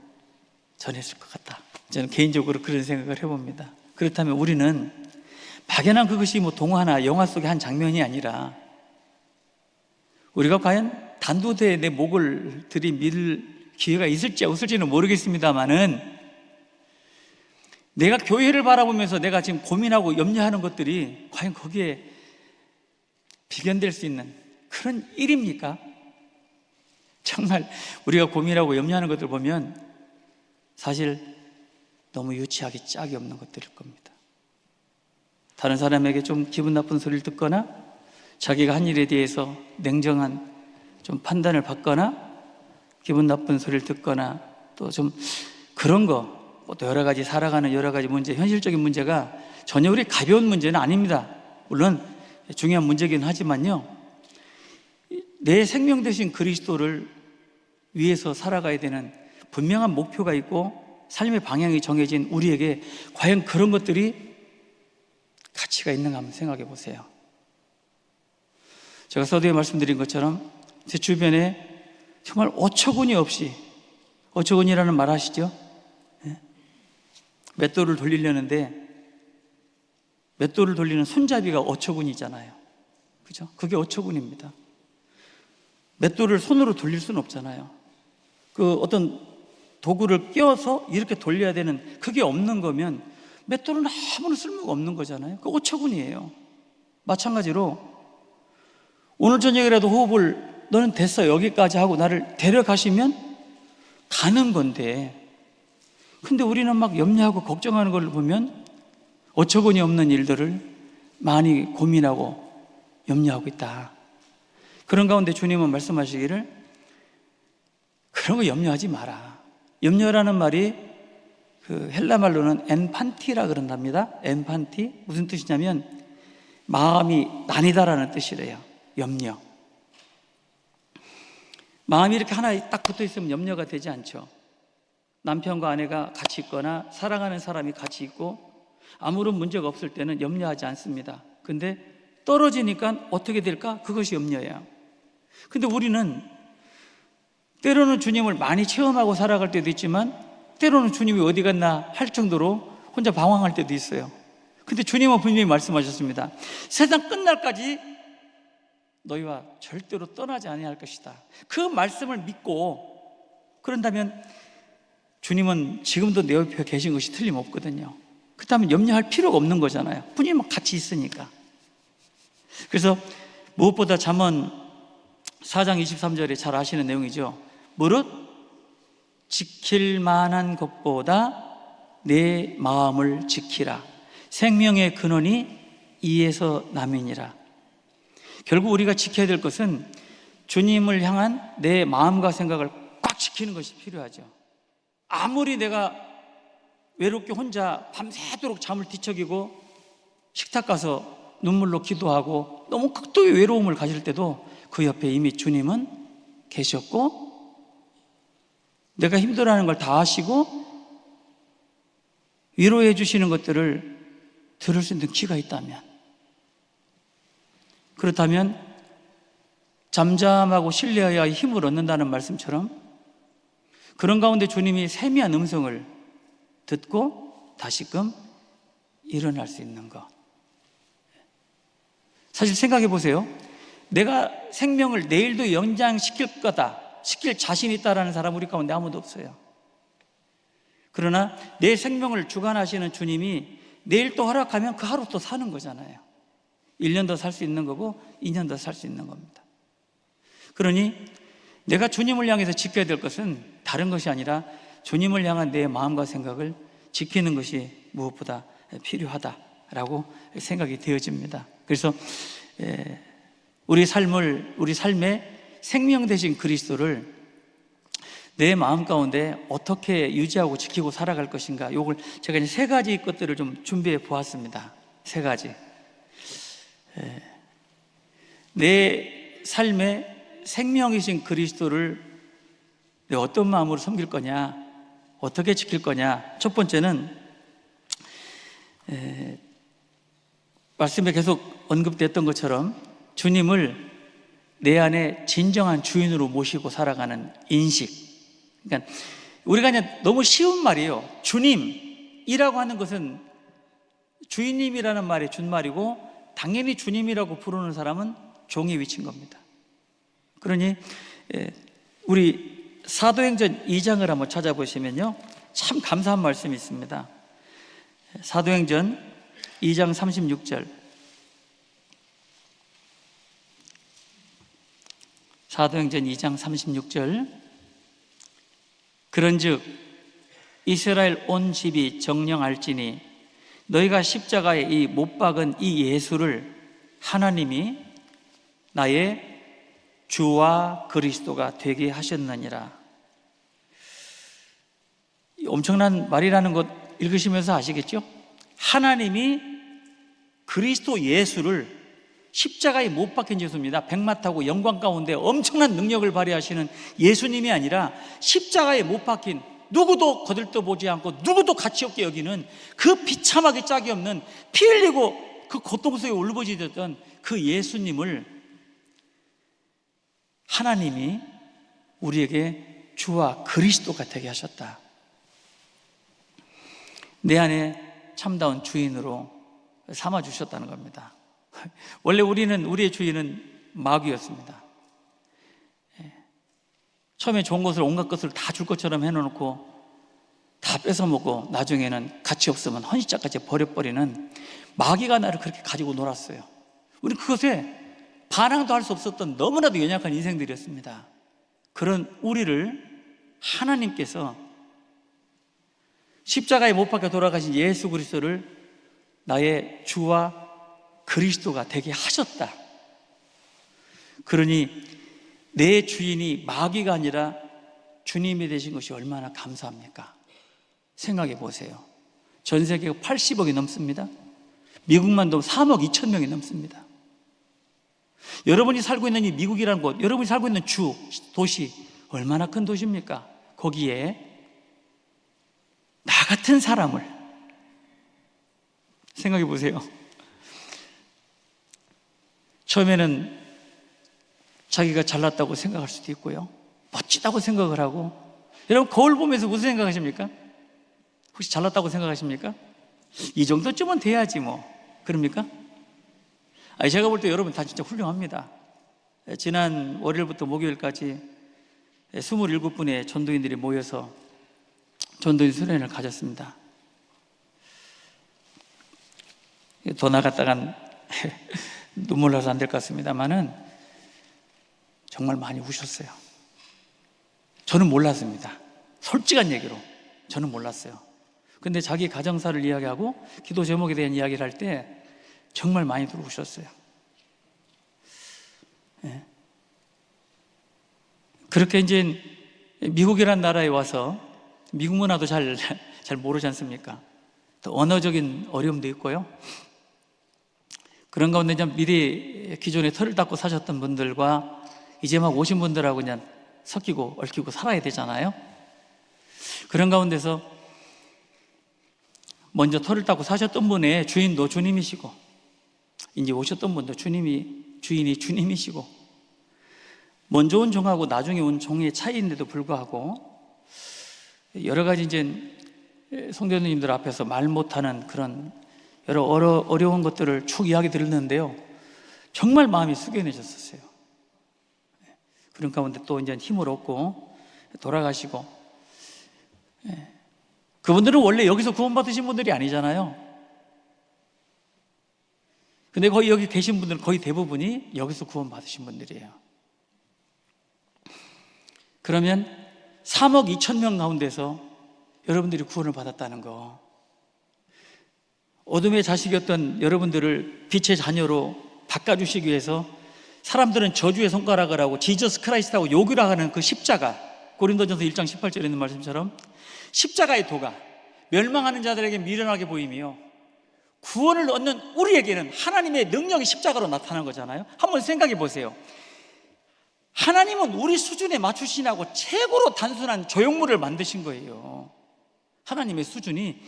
전했을 것 같다. 저는 개인적으로 그런 생각을 해봅니다. 그렇다면 우리는 막연한 그것이 동화나 영화 속의 한 장면이 아니라 우리가 과연 단도대에 내 목을 들이밀 기회가 있을지 없을지는 모르겠습니다만은 내가 교회를 바라보면서 내가 지금 고민하고 염려하는 것들이 과연 거기에 비견될 수 있는 그런 일입니까? 정말 우리가 고민하고 염려하는 것들 보면 사실 너무 유치하기 짝이 없는 것들일 겁니다. 다른 사람에게 좀 기분 나쁜 소리를 듣거나 자기가 한 일에 대해서 냉정한 좀 판단을 받거나 기분 나쁜 소리를 듣거나 또 좀 그런 거 또 여러 가지 살아가는 여러 가지 문제, 현실적인 문제가 전혀 우리 가벼운 문제는 아닙니다. 물론 중요한 문제긴 하지만요, 내 생명 되신 그리스도를 위해서 살아가야 되는 분명한 목표가 있고 삶의 방향이 정해진 우리에게 과연 그런 것들이 가치가 있는가 한번 생각해 보세요. 제가 서두에 말씀드린 것처럼 제 주변에 정말 어처구니 없이, 어처구니라는 말 아시죠? 맷돌을 돌리려는데 맷돌을 돌리는 손잡이가 어처구니잖아요. 그죠? 그게 어처구니입니다. 맷돌을 손으로 돌릴 수는 없잖아요. 그 어떤 도구를 끼워서 이렇게 돌려야 되는 그게 없는 거면 맷돌은 아무런 쓸모가 없는 거잖아요. 그 어처구니예요. 마찬가지로 오늘 저녁이라도 호흡을 너는 됐어 여기까지 하고 나를 데려가시면 가는 건데, 근데 우리는 막 염려하고 걱정하는 걸 보면 어처구니 없는 일들을 많이 고민하고 염려하고 있다. 그런 가운데 주님은 말씀하시기를 그런 거 염려하지 마라. 염려라는 말이 그 헬라 말로는 엔판티라 그런답니다. 엔판티 무슨 뜻이냐면 마음이 나뉘다라는 뜻이래요. 염려. 마음이 이렇게 하나에 딱 붙어 있으면 염려가 되지 않죠. 남편과 아내가 같이 있거나 사랑하는 사람이 같이 있고 아무런 문제가 없을 때는 염려하지 않습니다. 근데 떨어지니까 어떻게 될까? 그것이 염려예요. 근데 우리는 때로는 주님을 많이 체험하고 살아갈 때도 있지만 때로는 주님이 어디 갔나 할 정도로 혼자 방황할 때도 있어요. 근데 주님은 분명히 말씀하셨습니다. 세상 끝날까지 너희와 절대로 떠나지 아니할 것이다. 그 말씀을 믿고 그런다면 주님은 지금도 내 옆에 계신 것이 틀림없거든요. 그렇다면 염려할 필요가 없는 거잖아요. 분명히 같이 있으니까. 그래서 무엇보다 잠언 4장 23절에 잘 아시는 내용이죠. 무릇 지킬 만한 것보다 내 마음을 지키라. 생명의 근원이 이에서 남이니라. 결국 우리가 지켜야 될 것은 주님을 향한 내 마음과 생각을 꽉 지키는 것이 필요하죠. 아무리 내가 외롭게 혼자 밤새도록 잠을 뒤척이고 식탁 가서 눈물로 기도하고 너무 극도의 외로움을 가질 때도 그 옆에 이미 주님은 계셨고 내가 힘들어하는 걸 다 아시고 위로해 주시는 것들을 들을 수 있는 귀가 있다면, 그렇다면 잠잠하고 신뢰해야 힘을 얻는다는 말씀처럼 그런 가운데 주님이 세미한 음성을 듣고 다시금 일어날 수 있는 것, 사실 생각해 보세요. 내가 생명을 내일도 연장시킬 거다, 시킬 자신이 있다라는 사람 우리 가운데 아무도 없어요. 그러나 내 생명을 주관하시는 주님이 내일 또 허락하면 그 하루 또 사는 거잖아요. 1년 더 살 수 있는 거고 2년 더 살 수 있는 겁니다. 그러니 내가 주님을 향해서 지켜야 될 것은 다른 것이 아니라 주님을 향한 내 마음과 생각을 지키는 것이 무엇보다 필요하다라고 생각이 되어집니다. 그래서 우리 삶의 생명 되신 그리스도를 내 마음 가운데 어떻게 유지하고 지키고 살아갈 것인가, 이걸 제가 이제 3가지 것들을 좀 준비해 보았습니다. 3가지. 내 삶의 생명이신 그리스도를 내가 어떤 마음으로 섬길 거냐, 어떻게 지킬 거냐. 첫 번째는 말씀에 계속 언급됐던 것처럼 주님을 내 안에 진정한 주인으로 모시고 살아가는 인식. 그러니까 우리가 그냥 너무 쉬운 말이에요. 주님이라고 하는 것은 주인님이라는 말이 준말이고, 당연히 주님이라고 부르는 사람은 종이 위치인 겁니다. 그러니 우리 사도행전 2장을 한번 찾아보시면요, 참 감사한 말씀이 있습니다. 사도행전 2장 36절. 사도행전 2장 36절. 그런즉 이스라엘 온 집이 정령할지니 너희가 십자가에 이 못 박은 이 예수를 하나님이 나의 주와 그리스도가 되게 하셨느니라. 엄청난 말이라는 것 읽으시면서 아시겠죠? 하나님이 그리스도 예수를 십자가에 못 박힌 예수입니다. 백마타고 영광 가운데 엄청난 능력을 발휘하시는 예수님이 아니라 십자가에 못 박힌, 누구도 거들떠보지 않고 누구도 가치없게 여기는 그 비참하게 짝이 없는, 피 흘리고 그 고통 속에 울부짖었던 그 예수님을 하나님이 우리에게 주와 그리스도가 되게 하셨다. 내 안에 참다운 주인으로 삼아주셨다는 겁니다. 원래 우리의 주인은 마귀였습니다. 처음에 좋은 것을, 온갖 것을 다 줄 것처럼 해놓고 다 뺏어먹고 나중에는 가치 없으면 헌시자까지 버려버리는 마귀가 나를 그렇게 가지고 놀았어요. 우리는 그것에 반항도 할 수 없었던 너무나도 연약한 인생들이었습니다. 그런 우리를 하나님께서 십자가에 못 박혀 돌아가신 예수 그리스도를 나의 주와 그리스도가 되게 하셨다. 그러니 내 주인이 마귀가 아니라 주님이 되신 것이 얼마나 감사합니까? 생각해 보세요. 전 세계가 80억이 넘습니다. 미국만도 3억 2천 명이 넘습니다. 여러분이 살고 있는 이 미국이라는 곳, 여러분이 살고 있는 도시, 얼마나 큰 도시입니까? 거기에 나 같은 사람을 생각해 보세요. 처음에는 자기가 잘났다고 생각할 수도 있고요, 멋지다고 생각을 하고. 여러분 거울 보면서 무슨 생각하십니까? 혹시 잘났다고 생각하십니까? 이 정도쯤은 돼야지 뭐, 그럽니까? 제가 볼 때 여러분 다 진짜 훌륭합니다. 지난 월요일부터 목요일까지 27분의 전도인들이 모여서 전도인 수련회를 가졌습니다. 더 나갔다간 눈물 나서 안 될 것 같습니다만은 정말 많이 우셨어요. 저는 몰랐습니다. 솔직한 얘기로 저는 몰랐어요. 근데 자기 가정사를 이야기하고 기도 제목에 대한 이야기를 할 때 정말 많이들 우셨어요. 예. 그렇게 이제 미국이란 나라에 와서 미국 문화도 잘 모르지 않습니까? 또 언어적인 어려움도 있고요. 그런 가운데 이제 미리 기존에 털을 닦고 사셨던 분들과 이제 막 오신 분들하고 그냥 섞이고 얽히고 살아야 되잖아요. 그런 가운데서 먼저 털을 닦고 사셨던 분의 주인도 주님이시고, 이제 오셨던 분도 주인이 주님이시고, 먼저 온 종하고 나중에 온 종의 차이인데도 불구하고 여러 가지 이제 성도님들 앞에서 말 못하는 그런 여러 어려운 것들을 쭉 이야기 드렸는데요, 정말 마음이 숙연해졌었어요. 그런 가운데 또 이제 힘을 얻고 돌아가시고, 그분들은 원래 여기서 구원받으신 분들이 아니잖아요. 근데 거의 여기 계신 분들은 거의 대부분이 여기서 구원받으신 분들이에요. 그러면 3억 2천 명 가운데서 여러분들이 구원을 받았다는 거, 어둠의 자식이었던 여러분들을 빛의 자녀로 바꿔주시기 위해서 사람들은 저주의 손가락을 하고 지저스 크라이스트하고 욕이라 하는 그 십자가, 고린도전서 1장 18절에 있는 말씀처럼 십자가의 도가 멸망하는 자들에게 미련하게 보이며 구원을 얻는 우리에게는 하나님의 능력이 십자가로 나타난 거잖아요. 한번 생각해 보세요. 하나님은 우리 수준에 맞추시라고 최고로 단순한 조형물을 만드신 거예요. 하나님의 수준이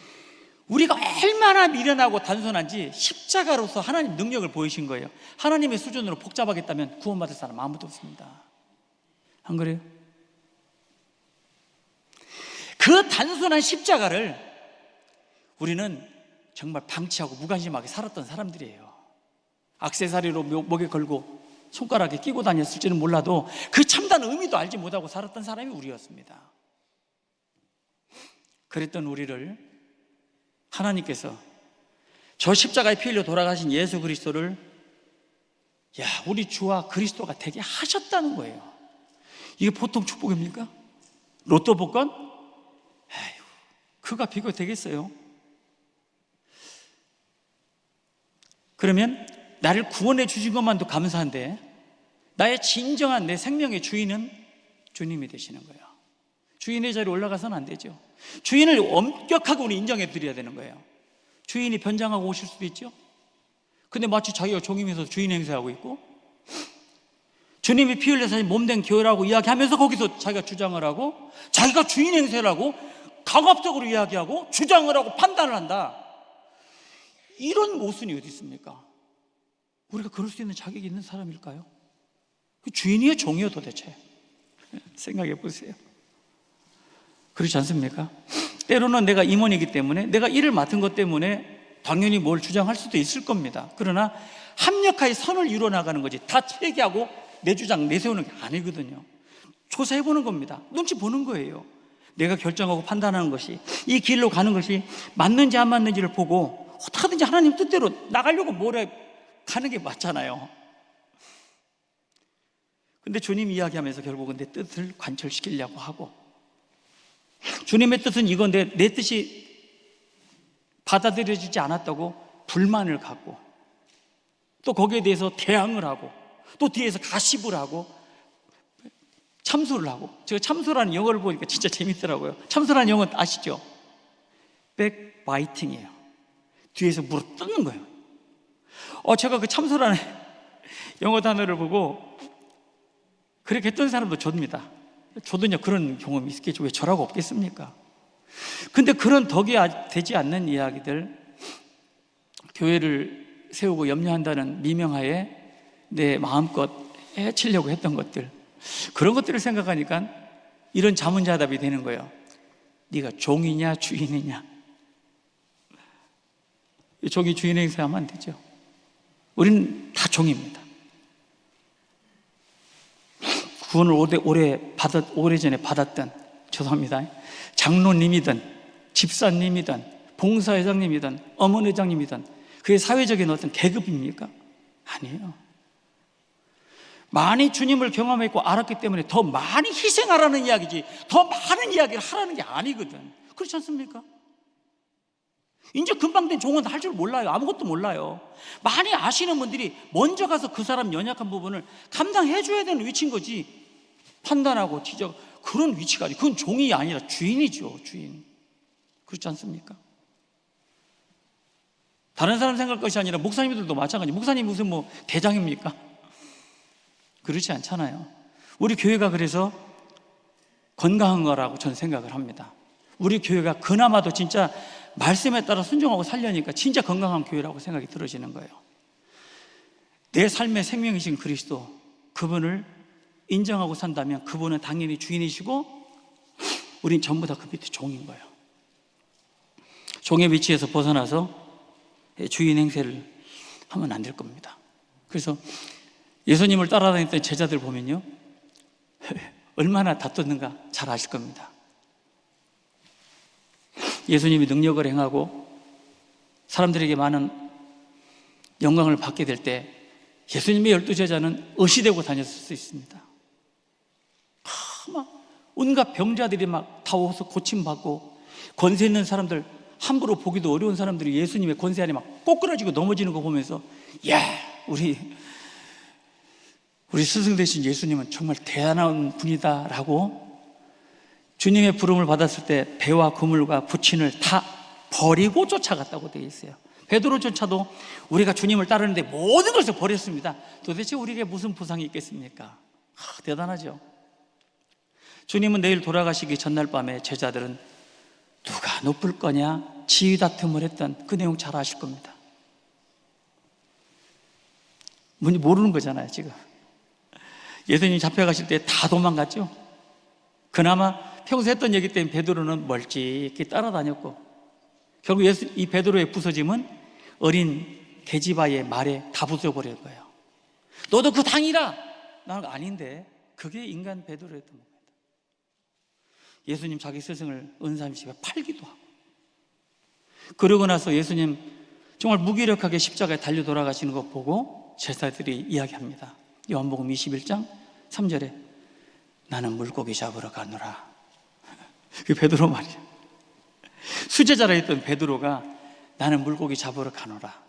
우리가 얼마나 미련하고 단순한지 십자가로서 하나님 능력을 보이신 거예요. 하나님의 수준으로 복잡하겠다면 구원받을 사람 아무도 없습니다. 안 그래요? 그 단순한 십자가를 우리는 정말 방치하고 무관심하게 살았던 사람들이에요. 액세서리로 목에 걸고 손가락에 끼고 다녔을지는 몰라도 그 참다운 의미도 알지 못하고 살았던 사람이 우리였습니다. 그랬던 우리를 하나님께서 저 십자가에 피 흘려 돌아가신 예수 그리스도를 우리 주와 그리스도가 되게 하셨다는 거예요. 이게 보통 축복입니까? 로또 복권? 그가 비교 되겠어요? 그러면 나를 구원해 주신 것만도 감사한데 나의 진정한 내 생명의 주인은 주님이 되시는 거예요. 주인의 자리에 올라가서는 안 되죠. 주인을 엄격하게 우리 인정해 드려야 되는 거예요. 주인이 변장하고 오실 수도 있죠. 근데 마치 자기가 종이면서 주인 행세하고 있고, 주님이 피 흘려 사신 몸된 교회라고 이야기하면서 거기서 자기가 주장을 하고, 자기가 주인 행세를 하고 강압적으로 이야기하고 주장을 하고 판단을 한다. 이런 모순이 어디 있습니까? 우리가 그럴 수 있는 자격이 있는 사람일까요? 주인이요 종이요 도대체? 생각해 보세요. 그렇지 않습니까? 때로는 내가 임원이기 때문에 내가 일을 맡은 것 때문에 당연히 뭘 주장할 수도 있을 겁니다. 그러나 합력하여 선을 이루어나가는 거지 다 얘기하고 내 주장 내세우는 게 아니거든요. 조사해보는 겁니다. 눈치 보는 거예요. 내가 결정하고 판단하는 것이, 이 길로 가는 것이 맞는지 안 맞는지를 보고 어떻게든지 하나님 뜻대로 나가려고 뭐래 가는 게 맞잖아요. 근데 주님 이야기하면서 결국은 내 뜻을 관철시키려고 하고, 주님의 뜻은 이건데 내 뜻이 받아들여지지 않았다고 불만을 갖고, 또 거기에 대해서 대항을 하고, 또 뒤에서 가십을 하고 참소를 하고. 제가 참소라는 영어를 보니까 진짜 재밌더라고요. 참소라는 영어 아시죠? 백바이팅이에요. 뒤에서 물어 뜯는 거예요. 제가 그 참소라는 영어 단어를 보고 그렇게 했던 사람도 저입니다. 저도요 그런 경험이 있겠죠. 왜 저라고 없겠습니까? 근데 그런 덕이 되지 않는 이야기들, 교회를 세우고 염려한다는 미명하에 내 마음껏 해치려고 했던 것들, 그런 것들을 생각하니까 이런 자문자답이 되는 거예요. 네가 종이냐 주인이냐? 종이 주인 행세하면 안 되죠. 우리는 다 종입니다. 구원을 오래전에 받았던, 죄송합니다, 장로님이든 집사님이든 봉사회장님이든 어머니회장님이든 그게 사회적인 어떤 계급입니까? 아니에요. 많이 주님을 경험했고 알았기 때문에 더 많이 희생하라는 이야기지 더 많은 이야기를 하라는 게 아니거든. 그렇지 않습니까? 이제 금방 된 종은 할 줄 몰라요. 아무것도 몰라요. 많이 아시는 분들이 먼저 가서 그 사람 연약한 부분을 감당해 줘야 되는 위치인 거지, 판단하고 지적 그런 위치가 아니에요. 그건 종이 아니라 주인이죠. 주인. 그렇지 않습니까? 다른 사람 생각할 것이 아니라 목사님들도 마찬가지. 목사님 무슨 뭐 대장입니까? 그렇지 않잖아요. 우리 교회가 그래서 건강한 거라고 저는 생각을 합니다. 우리 교회가 그나마도 진짜 말씀에 따라 순종하고 살려니까 진짜 건강한 교회라고 생각이 들어지는 거예요. 내 삶의 생명이신 그리스도, 그분을 인정하고 산다면 그분은 당연히 주인이시고 우린 전부 다 그 밑에 종인 거예요. 종의 위치에서 벗어나서 주인 행세를 하면 안 될 겁니다. 그래서 예수님을 따라다녔던 제자들 보면요, 얼마나 다퉜는가 잘 아실 겁니다. 예수님이 능력을 행하고 사람들에게 많은 영광을 받게 될 때 예수님의 12제자는 의시되고 다녔을 수 있습니다. 막 온갖 병자들이 막 다 와서 고침받고, 권세 있는 사람들, 함부로 보기도 어려운 사람들이 예수님의 권세 안에 막 꼬꾸라지고 넘어지는 거 보면서, 야, 우리 스승 되신 예수님은 정말 대단한 분이다라고 주님의 부름을 받았을 때 배와 그물과 부친을 다 버리고 쫓아갔다고 되어 있어요. 베드로조차도 우리가 주님을 따르는데 모든 것을 버렸습니다. 도대체 우리에게 무슨 보상이 있겠습니까? 대단하죠. 주님은 내일 돌아가시기 전날 밤에 제자들은 누가 높을 거냐 지휘 다툼을 했던 그 내용 잘 아실 겁니다. 뭔지 모르는 거잖아요. 지금 예수님 잡혀가실 때 다 도망갔죠. 그나마 평소 했던 얘기 때문에 베드로는 멀찍이 따라다녔고, 결국 이 베드로의 부서짐은 어린 계집아이의 말에 다 부숴버릴 거예요. 너도 그 당이라. 나는 아닌데. 그게 인간 베드로였던 겁니다. 예수님 자기 스승을 은삼십에 팔기도 하고, 그러고 나서 예수님 정말 무기력하게 십자가에 달려 돌아가시는 것 보고 제자들이 이야기합니다. 요한복음 21장 3절에 나는 물고기 잡으러 가노라. 그 베드로 말이야. 수제자라 했던 베드로가 나는 물고기 잡으러 가노라.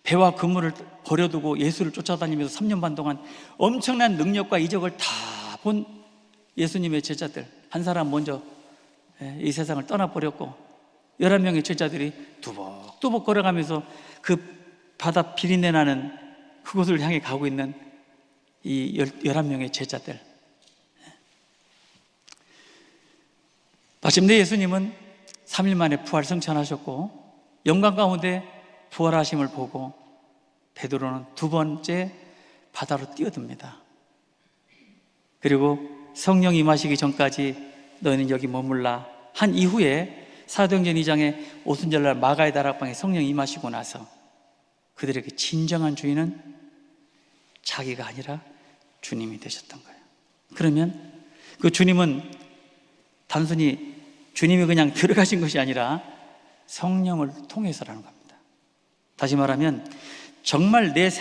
배와 그물을 버려두고 예수를 쫓아다니면서 3년 반 동안 엄청난 능력과 이적을 다 본 예수님의 제자들, 한 사람 먼저 이 세상을 떠나버렸고 11명의 제자들이 두벅두벅 걸어가면서 그 바다 비린내 나는 그곳을 향해 가고 있는 이 11명의 제자들. 마침내 예수님은 3일 만에 부활 승천하셨고, 영광 가운데 부활하심을 보고 베드로는 두 번째 바다로 뛰어듭니다. 그리고 성령 임하시기 전까지 너희는 여기 머물라 한 이후에 사도행전 2장에 오순절날 마가의 다락방에 성령 임하시고 나서 그들에게 진정한 주인은 자기가 아니라 주님이 되셨던 거예요. 그러면 그 주님은 단순히 주님이 그냥 들어가신 것이 아니라 성령을 통해서라는 겁니다. 다시 말하면 정말 내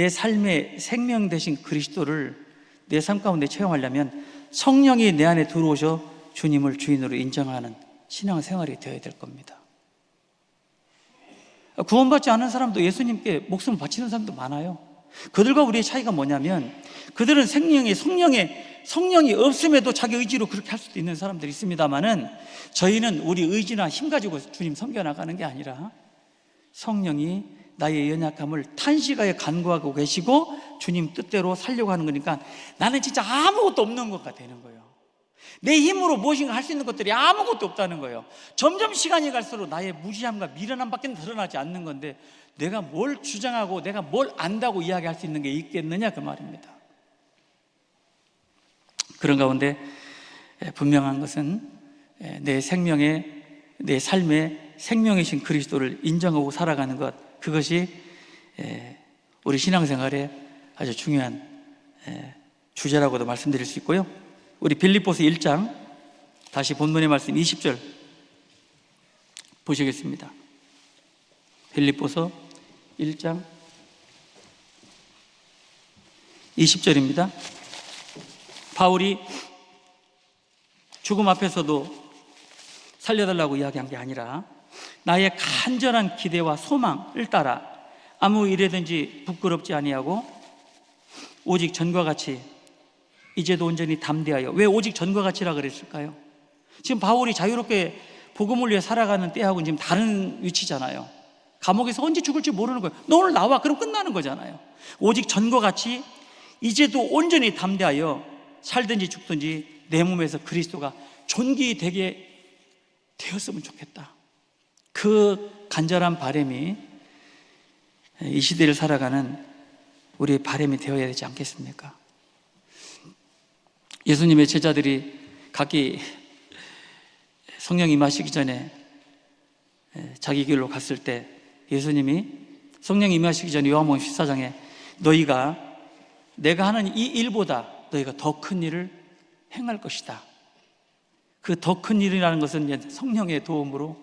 삶의 생명 되신 그리스도를 내 삶 가운데 체험하려면 성령이 내 안에 들어오셔 주님을 주인으로 인정하는 신앙생활이 되어야 될 겁니다. 구원받지 않은 사람도 예수님께 목숨을 바치는 사람도 많아요. 그들과 우리의 차이가 뭐냐면, 그들은 성령이 없음에도 자기 의지로 그렇게 할 수도 있는 사람들이 있습니다만은, 저희는 우리 의지나 힘 가지고 주님 섬겨나가는 게 아니라 성령이 나의 연약함을 탄식하여 간구하고 계시고 주님 뜻대로 살려고 하는 거니까 나는 진짜 아무것도 없는 것가 되는 거예요. 내 힘으로 무엇인가 할 수 있는 것들이 아무것도 없다는 거예요. 점점 시간이 갈수록 나의 무지함과 미련함밖에 드러나지 않는 건데, 내가 뭘 주장하고 내가 뭘 안다고 이야기할 수 있는 게 있겠느냐 그 말입니다. 그런 가운데 분명한 것은 내 삶의 생명이신 그리스도를 인정하고 살아가는 것, 그것이 우리 신앙생활에 아주 중요한 주제라고도 말씀드릴 수 있고요. 우리 빌립보서 1장, 다시 본문의 말씀 20절 보시겠습니다. 빌립보서 1장 20절입니다. 바울이 죽음 앞에서도 살려달라고 이야기한 게 아니라 나의 간절한 기대와 소망을 따라 아무 일에든지 부끄럽지 아니하고 오직 전과 같이 이제도 온전히 담대하여. 왜 오직 전과 같이라 그랬을까요? 지금 바울이 자유롭게 복음을 위해 살아가는 때하고는 지금 다른 위치잖아요. 감옥에서 언제 죽을지 모르는 거예요. 너 오늘 나와, 그럼 끝나는 거잖아요. 오직 전과 같이 이제도 온전히 담대하여 살든지 죽든지 내 몸에서 그리스도가 존귀되게 되었으면 좋겠다. 그 간절한 바람이 이 시대를 살아가는 우리의 바람이 되어야 되지 않겠습니까? 예수님의 제자들이 각기 성령 임하시기 전에 자기 길로 갔을 때 예수님이 성령이 임하시기 전에 요한복음 14장에 너희가 내가 하는 이 일보다 너희가 더 큰 일을 행할 것이다. 그 더 큰 일이라는 것은 이제 성령의 도움으로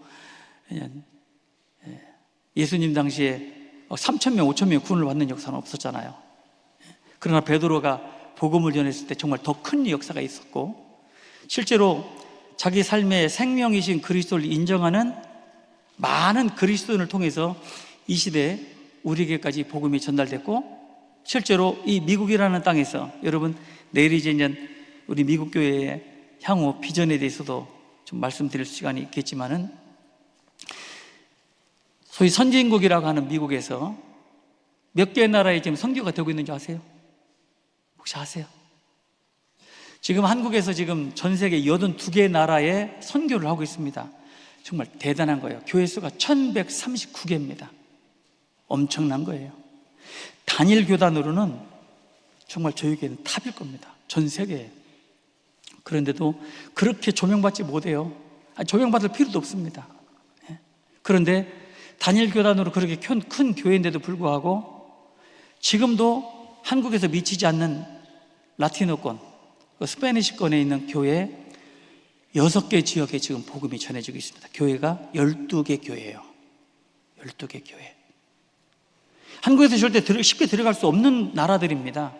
예수님 당시에 3,000명, 5,000명 구원을 받는 역사는 없었잖아요. 그러나 베드로가 복음을 전했을 때 정말 더 큰 역사가 있었고, 실제로 자기 삶의 생명이신 그리스도를 인정하는 많은 그리스도인을 통해서 이 시대에 우리에게까지 복음이 전달됐고, 실제로 이 미국이라는 땅에서 여러분 내일 이제 우리 미국 교회의 향후 비전에 대해서도 좀 말씀드릴 시간이 있겠지만은, 소위 선진국이라고 하는 미국에서 몇 개의 나라에 지금 선교가 되고 있는지 아세요? 혹시 아세요? 지금 한국에서 지금 전 세계 82개의 나라에 선교를 하고 있습니다. 정말 대단한 거예요. 교회 수가 1139개입니다. 엄청난 거예요. 단일 교단으로는 정말 저에게는 탑일 겁니다. 전 세계에. 그런데도 그렇게 조명받지 못해요. 조명받을 필요도 없습니다. 그런데 단일 교단으로 그렇게 큰 교회인데도 불구하고 지금도 한국에서 미치지 않는 라티노권, 스페니시권에 있는 교회 6개 지역에 지금 복음이 전해지고 있습니다. 교회가 12개 교회예요. 12개 교회. 한국에서 절대 쉽게 들어갈 수 없는 나라들입니다.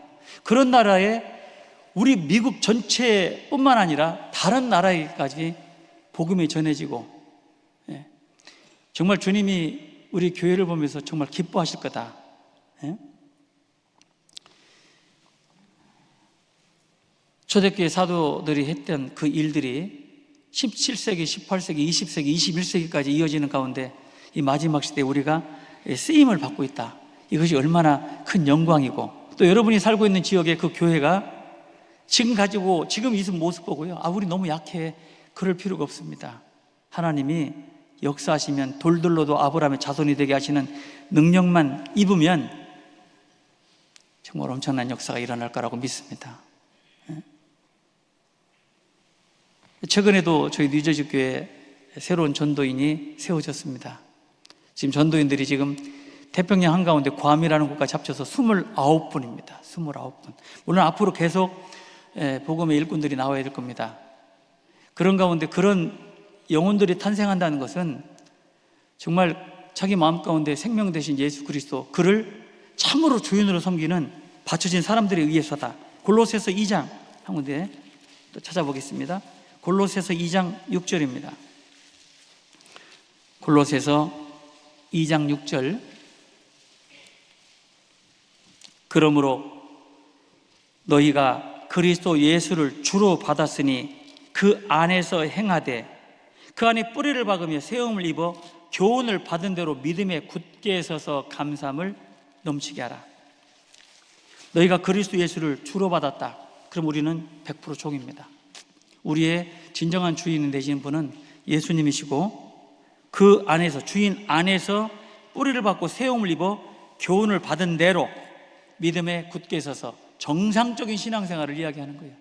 그런 나라에 우리 미국 전체뿐만 아니라 다른 나라에까지 복음이 전해지고, 정말 주님이 우리 교회를 보면서 정말 기뻐하실 거다. 초대교회 사도들이 했던 그 일들이 17세기, 18세기, 20세기, 21세기까지 이어지는 가운데 이 마지막 시대에 우리가 쓰임을 받고 있다. 이것이 얼마나 큰 영광이고, 또 여러분이 살고 있는 지역의 그 교회가 지금 이 모습 보고요, 우리 너무 약해. 그럴 필요가 없습니다. 하나님이 역사하시면 돌들로도 아브라함의 자손이 되게 하시는 능력만 입으면 정말 엄청난 역사가 일어날 거라고 믿습니다. 최근에도 저희 뉴저지 교회에 새로운 전도인이 세워졌습니다. 지금 전도인들이 지금 태평양 한가운데 괌이라는 곳까지 합쳐서 29분입니다. 29분. 물론 앞으로 계속 복음의 일꾼들이 나와야 될 겁니다. 그런 가운데 그런 영혼들이 탄생한다는 것은 정말 자기 마음 가운데 생명 되신 예수 그리스도, 그를 참으로 주인으로 섬기는 바쳐진 사람들에 의해서다. 골로새서 2장 한 군데 또 찾아보겠습니다. 골로새서 2장 6절입니다. 골로새서 2장 6절. 그러므로 너희가 그리스도 예수를 주로 받았으니 그 안에서 행하되 그 안에 뿌리를 박으며 세움을 입어 교훈을 받은 대로 믿음에 굳게 서서 감사함을 넘치게 하라. 너희가 그리스도 예수를 주로 받았다. 그럼 우리는 100% 종입니다. 우리의 진정한 주인 되시는 분은 예수님이시고, 그 안에서, 주인 안에서 뿌리를 받고 세움을 입어 교훈을 받은 대로 믿음에 굳게 서서 정상적인 신앙생활을 이야기하는 거예요.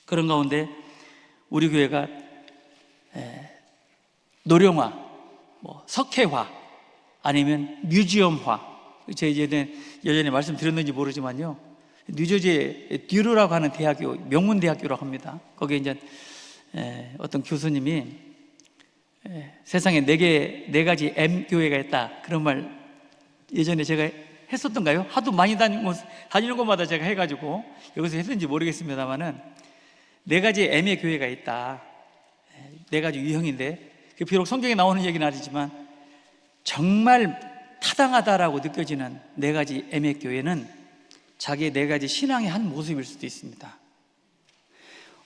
그런 가운데 우리 교회가 노령화, 석회화, 아니면 뮤지엄화, 제가 예전에 말씀드렸는지 모르지만요, 뉴저지의 듀르라고 하는 대학교, 명문대학교라고 합니다. 거기에 이제 어떤 교수님이 세상에 네 가지 M 교회가 있다, 그런 말 예전에 제가 했었던가요? 하도 많이 다니는 곳마다 제가 해가지고 여기서 했는지 모르겠습니다만은, 4가지 M의 교회가 있다. 4가지 유형인데, 비록 성경에 나오는 얘기는 아니지만 정말 타당하다라고 느껴지는 4가지 M의 교회는 자기의 4가지 신앙의 한 모습일 수도 있습니다.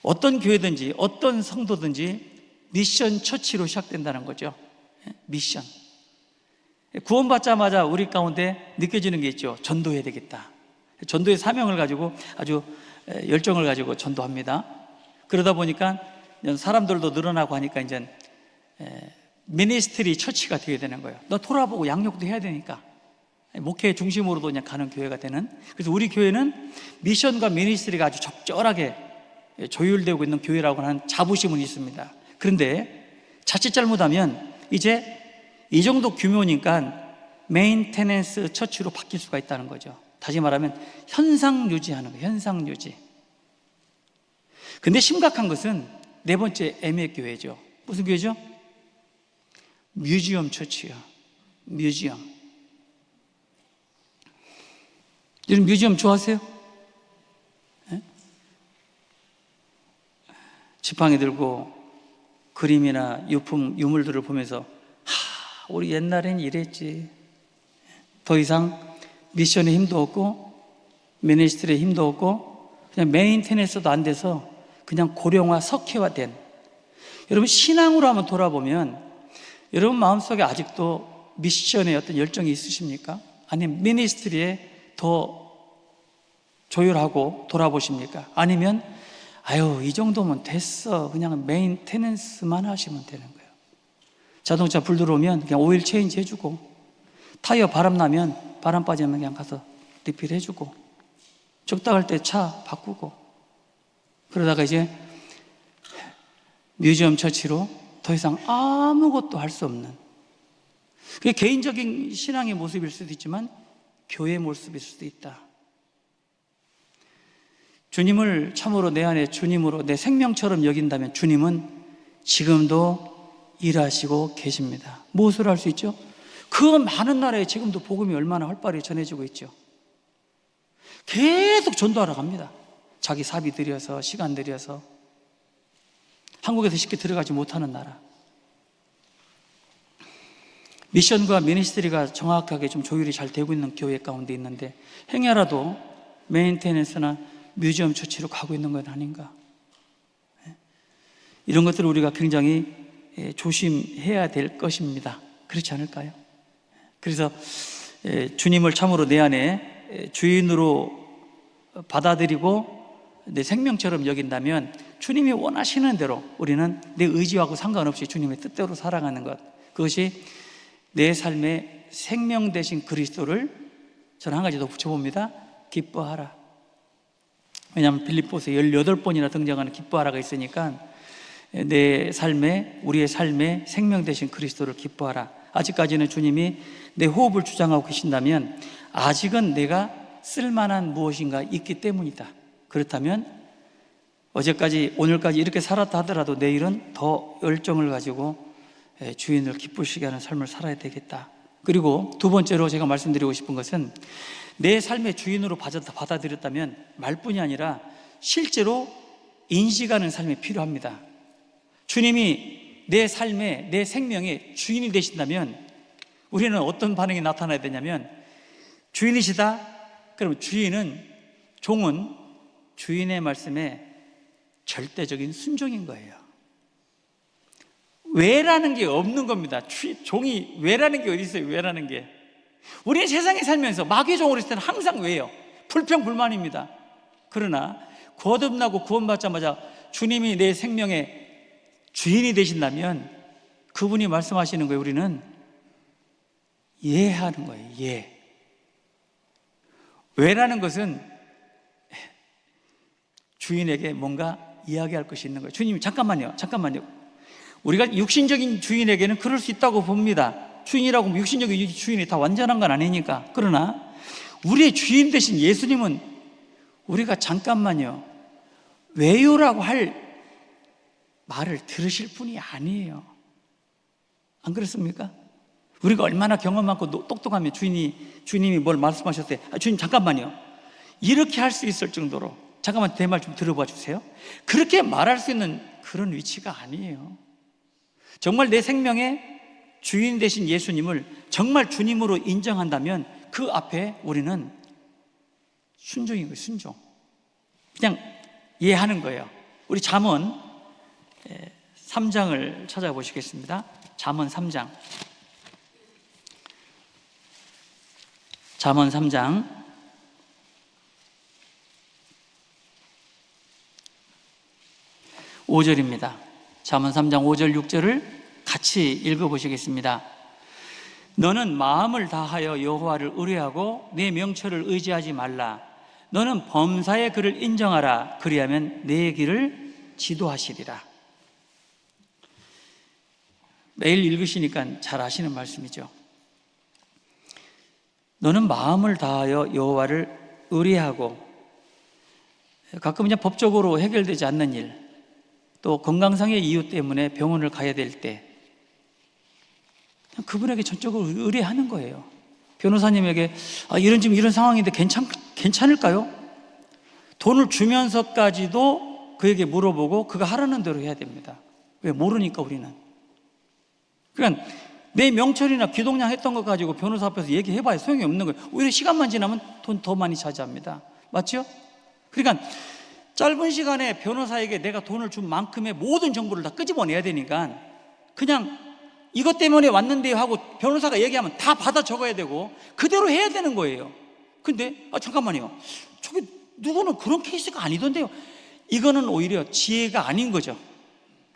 어떤 교회든지 어떤 성도든지 미션 처치로 시작된다는 거죠. 미션. 구원받자마자 우리 가운데 느껴지는 게 있죠. 전도해야 되겠다. 전도의 사명을 가지고 아주 열정을 가지고 전도합니다. 그러다 보니까 사람들도 늘어나고 하니까 이제 미니스트리 처치가 되어야 되는 거예요. 너 돌아보고 양육도 해야 되니까 목회 중심으로도 그냥 가는 교회가 되는. 그래서 우리 교회는 미션과 미니스트리가 아주 적절하게 조율되고 있는 교회라고 하는 자부심은 있습니다. 그런데 자칫 잘못하면 이제 이 정도 규모니까 메인테넌스 처치로 바뀔 수가 있다는 거죠. 다시 말하면 현상 유지하는 거예요. 현상 유지. 근데 심각한 것은 네 번째 애매교회죠. 무슨 교회죠? 뮤지엄 처치요. 뮤지엄. 여러분 뮤지엄 좋아하세요? 네? 지팡이 들고 그림이나 유물들을 보면서 우리 옛날엔 이랬지. 더 이상 미션에 힘도 없고 미니스트리에 힘도 없고 그냥 메인테넌스도 안 돼서 그냥 고령화, 석회화된, 여러분 신앙으로 한번 돌아보면 여러분 마음속에 아직도 미션에 어떤 열정이 있으십니까? 아니면 미니스트리에 더 조율하고 돌아보십니까? 아니면 아유 이 정도면 됐어, 그냥 메인테넌스만 하시면 되는 거예요. 자동차 불 들어오면 그냥 오일 체인지 해주고, 타이어 바람 나면 바람 빠지면 그냥 가서 리필 해주고, 적당 할 때 차 바꾸고, 그러다가 이제 뮤지엄 처치로 더 이상 아무것도 할 수 없는, 그게 개인적인 신앙의 모습일 수도 있지만 교회의 모습일 수도 있다. 주님을 참으로 내 안에 주님으로 내 생명처럼 여긴다면 주님은 지금도 일하시고 계십니다. 무엇을 할 수 있죠? 그 많은 나라에 지금도 복음이 얼마나 활발히 전해지고 있죠. 계속 전도하러 갑니다. 자기 사비 들여서, 시간 들여서. 한국에서 쉽게 들어가지 못하는 나라. 미션과 미니스트리가 정확하게 좀 조율이 잘 되고 있는 교회 가운데 있는데 행여라도 메인테넌스나 뮤지엄 처치로 가고 있는 건 아닌가. 이런 것들을 우리가 굉장히 조심해야 될 것입니다. 그렇지 않을까요? 그래서 주님을 참으로 내 안에 주인으로 받아들이고 내 생명처럼 여긴다면 주님이 원하시는 대로 우리는 내 의지하고 상관없이 주님의 뜻대로 살아가는 것, 그것이 내 삶의 생명 되신 그리스도를 저는 한 가지 더 붙여봅니다. 기뻐하라. 왜냐하면 빌립보서 18번이나 등장하는 기뻐하라가 있으니까 내 삶에, 우리의 삶에 생명 되신 그리스도를 기뻐하라. 아직까지는 주님이 내 호흡을 주장하고 계신다면 아직은 내가 쓸만한 무엇인가 있기 때문이다. 그렇다면 어제까지 오늘까지 이렇게 살았다 하더라도 내일은 더 열정을 가지고 주인을 기쁘시게 하는 삶을 살아야 되겠다. 그리고 두 번째로 제가 말씀드리고 싶은 것은 내 삶의 주인으로 받아들였다면 말뿐이 아니라 실제로 인식하는 삶이 필요합니다. 주님이 내 삶에, 내 생명의 주인이 되신다면 우리는 어떤 반응이 나타나야 되냐면, 주인이시다? 그럼 종은 주인의 말씀에 절대적인 순종인 거예요. 왜라는 게 없는 겁니다. 종이 왜라는 게 어디 있어요? 왜라는 게. 우리는 세상에 살면서 마귀의 종으로 있을 때는 항상 왜요? 불평불만입니다. 그러나 거듭나고 구원받자마자 주님이 내 생명의 주인이 되신다면 그분이 말씀하시는 거예요. 우리는 예하는 거예요. 예. 왜라는 것은 주인에게 뭔가 이야기할 것이 있는 거예요. 주님이 잠깐만요. 우리가 육신적인 주인에게는 그럴 수 있다고 봅니다. 주인이라고 하면 육신적인 주인이 다 완전한 건 아니니까. 그러나 우리의 주인 되신 예수님은 우리가 잠깐만요, 왜요라고 할 말을 들으실 분이 아니에요. 안 그렇습니까? 우리가 얼마나 경험 많고 똑똑하면 주님이 뭘 말씀하셨을 때 주님 잠깐만요, 이렇게 할 수 있을 정도로 잠깐만 내 말 좀 들어봐 주세요, 그렇게 말할 수 있는 그런 위치가 아니에요. 정말 내 생명의 주인 되신 예수님을 정말 주님으로 인정한다면 그 앞에 우리는 순종인 거예요. 순종. 그냥 이해하는 거예요. 우리 잠언 3장을 찾아보시겠습니다. 잠언 3장. 잠언 3장 5절입니다. 잠언 3장 5절 6절을 같이 읽어보시겠습니다. 너는 마음을 다하여 여호와를 의뢰하고 내 명철을 의지하지 말라. 너는 범사의 그를 인정하라. 그리하면 내 길을 지도하시리라. 매일 읽으시니까 잘 아시는 말씀이죠. 너는 마음을 다하여 여호와를 의뢰하고, 가끔 그냥 법적으로 해결되지 않는 일, 또 건강상의 이유 때문에 병원을 가야 될 때 그분에게 전적으로 의뢰하는 거예요. 변호사님에게 이런 지금 이런 상황인데 괜찮을까요? 돈을 주면서까지도 그에게 물어보고 그가 하라는 대로 해야 됩니다. 왜? 모르니까 우리는. 그러니까 내 명철이나 귀동냥 했던 거 가지고 변호사 앞에서 얘기해봐야 소용이 없는 거예요. 오히려 시간만 지나면 돈 더 많이 차지합니다. 맞죠? 그러니까 짧은 시간에 변호사에게 내가 돈을 준 만큼의 모든 정보를 다 끄집어내야 되니까 그냥 이것 때문에 왔는데요 하고 변호사가 얘기하면 다 받아 적어야 되고 그대로 해야 되는 거예요. 근데 잠깐만요, 저기 누구는 그런 케이스가 아니던데요. 이거는 오히려 지혜가 아닌 거죠.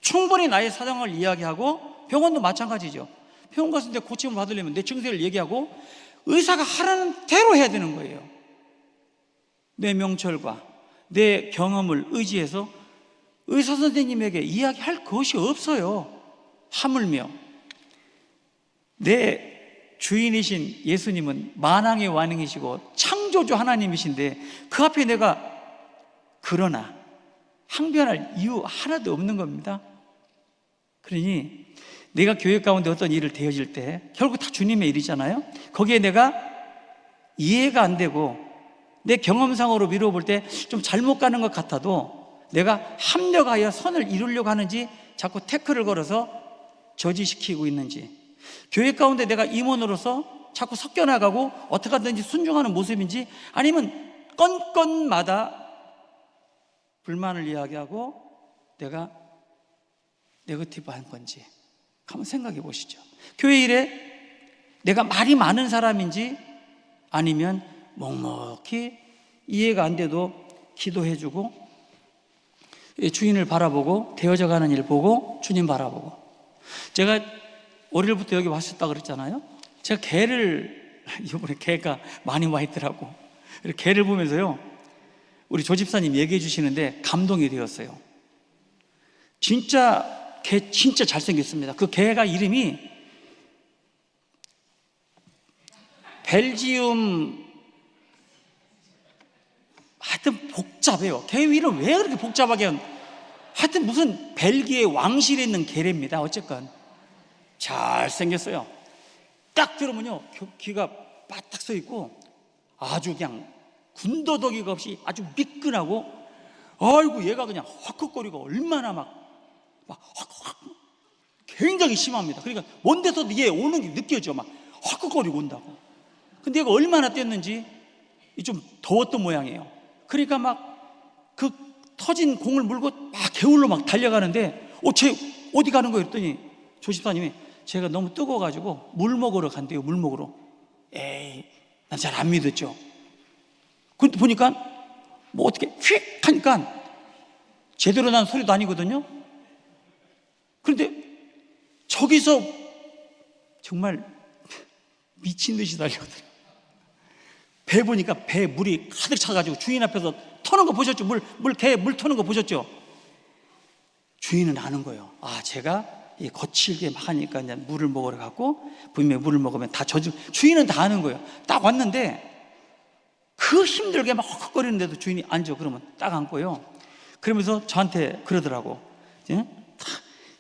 충분히 나의 사정을 이야기하고, 병원도 마찬가지죠. 병원 갔을 때 고침을 받으려면 내 증세를 얘기하고 의사가 하라는 대로 해야 되는 거예요. 내 명철과 내 경험을 의지해서 의사 선생님에게 이야기할 것이 없어요. 하물며 내 주인이신 예수님은 만왕의 왕이시고 창조주 하나님이신데 그 앞에 내가 그러나 항변할 이유 하나도 없는 겁니다. 그러니 내가 교회 가운데 어떤 일을 대해질 때 결국 다 주님의 일이잖아요. 거기에 내가 이해가 안 되고 내 경험상으로 미뤄볼 때 좀 잘못 가는 것 같아도 내가 합력하여 선을 이루려고 하는지 자꾸 태클을 걸어서 저지시키고 있는지, 교회 가운데 내가 임원으로서 자꾸 섞여나가고 어떻게 하든지 순종하는 모습인지, 아니면 건건마다 불만을 이야기하고 내가 네거티브한 건지 한번 생각해 보시죠. 교회 일에 내가 말이 많은 사람인지, 아니면 묵묵히 이해가 안 돼도 기도해주고 주인을 바라보고 되어져 가는 일 보고 주님 바라보고. 제가 월요일부터 여기 왔었다 그랬잖아요. 제가 개를, 이번에 개가 많이 와 있더라고. 개를 보면서요, 우리 조 집사님 얘기해 주시는데 감동이 되었어요. 진짜 개 진짜 잘생겼습니다. 그 개가 이름이 벨지움, 하여튼 복잡해요. 개 이름 왜 그렇게 복잡하게 하여튼 무슨 벨기에 왕실에 있는 개랍니다. 어쨌건 잘생겼어요. 딱 들으면요 귀가 바짝 서 있고 아주 그냥 군더더기가 없이 아주 미끈하고, 아이고 얘가 그냥 헉헉거리고 얼마나 막 헉헉 굉장히 심합니다. 그러니까 먼 데서도 얘 오는 게 느껴져. 막 헉헉거리고 온다고. 근데 얘가 얼마나 뛰었는지 좀 더웠던 모양이에요. 그러니까 막 그 터진 공을 물고 막 개울로 막 달려가는데 쟤 어디 가는 거예요? 그랬더니 조 집사님이 제가 너무 뜨거워가지고 물 먹으러 간대요. 물 먹으러. 에이, 난 잘 안 믿었죠. 근데 보니까 뭐 어떻게 휙 하니까 제대로 난 소리도 아니거든요. 그런데 저기서 정말 미친 듯이 달려오더라고요. 배 보니까 배 물이 가득 차가지고 주인 앞에서 터는 거 보셨죠? 개 물 터는 거 보셨죠? 주인은 아는 거예요. 제가 거칠게 막 하니까 이제 물을 먹으러 갔고, 분명히 물을 먹으면 다 주인은 다 아는 거예요. 딱 왔는데 그 힘들게 막 헉헉거리는데도 주인이 앉아. 그러면 딱 앉고요. 그러면서 저한테 그러더라고.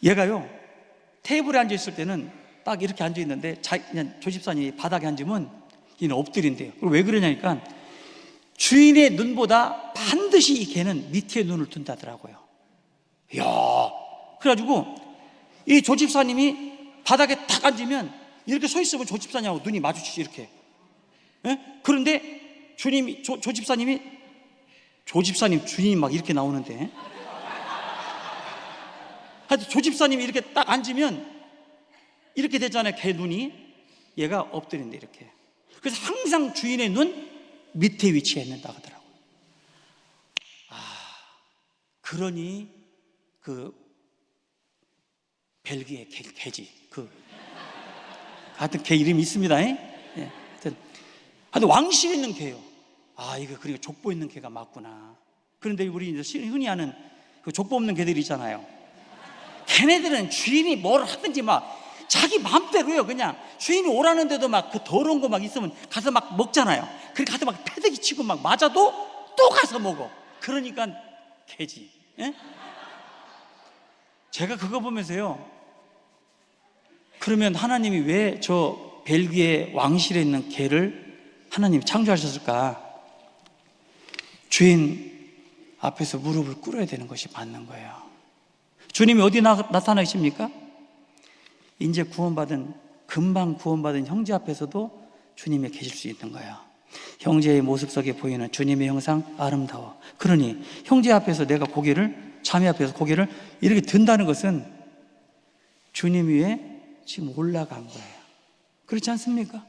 얘가요 테이블에 앉아 있을 때는 딱 이렇게 앉아 있는데 그냥 조 집사님이 바닥에 앉으면 얘는 엎드린대요. 그리고 왜 그러냐니까 주인의 눈보다 반드시 이 개는 밑에 눈을 둔다더라고요. 이야, 그래가지고 이 조 집사님이 바닥에 딱 앉으면 이렇게 서 있으면 조 집사님하고 눈이 마주치지 이렇게. 그런데 조 집사님 주인이 막 이렇게 나오는데, 하여튼 조 집사님이 이렇게 딱 앉으면 이렇게 되잖아요. 개 눈이. 얘가 엎드린대 이렇게. 그래서 항상 주인의 눈 밑에 위치해 있는다 하더라고요. 그러니 그 벨기에 개지. 하여튼 개 이름이 있습니다. 하여튼 왕실 있는 개요. 이거 그리고 족보 있는 개가 맞구나. 그런데 우리 이제 흔히 아는 그 족보 없는 개들이 있잖아요. 걔네들은 주인이 뭘 하든지 막 자기 마음대로요. 그냥 주인이 오라는데도 막 그 더러운 거 막 있으면 가서 막 먹잖아요. 그렇게 가서 막 패대기 치고 막 맞아도 또 가서 먹어. 그러니까 개지. 예? 제가 그거 보면서요, 그러면 하나님이 왜 저 벨기에 왕실에 있는 개를 하나님이 창조하셨을까? 주인 앞에서 무릎을 꿇어야 되는 것이 맞는 거예요. 주님이 어디 나타나십니까? 이제 금방 구원받은 형제 앞에서도 주님이 계실 수 있는 거예요. 형제의 모습 속에 보이는 주님의 형상 아름다워. 그러니 형제 앞에서 내가 자매 앞에서 고개를 이렇게 든다는 것은 주님 위에 지금 올라간 거예요. 그렇지 않습니까?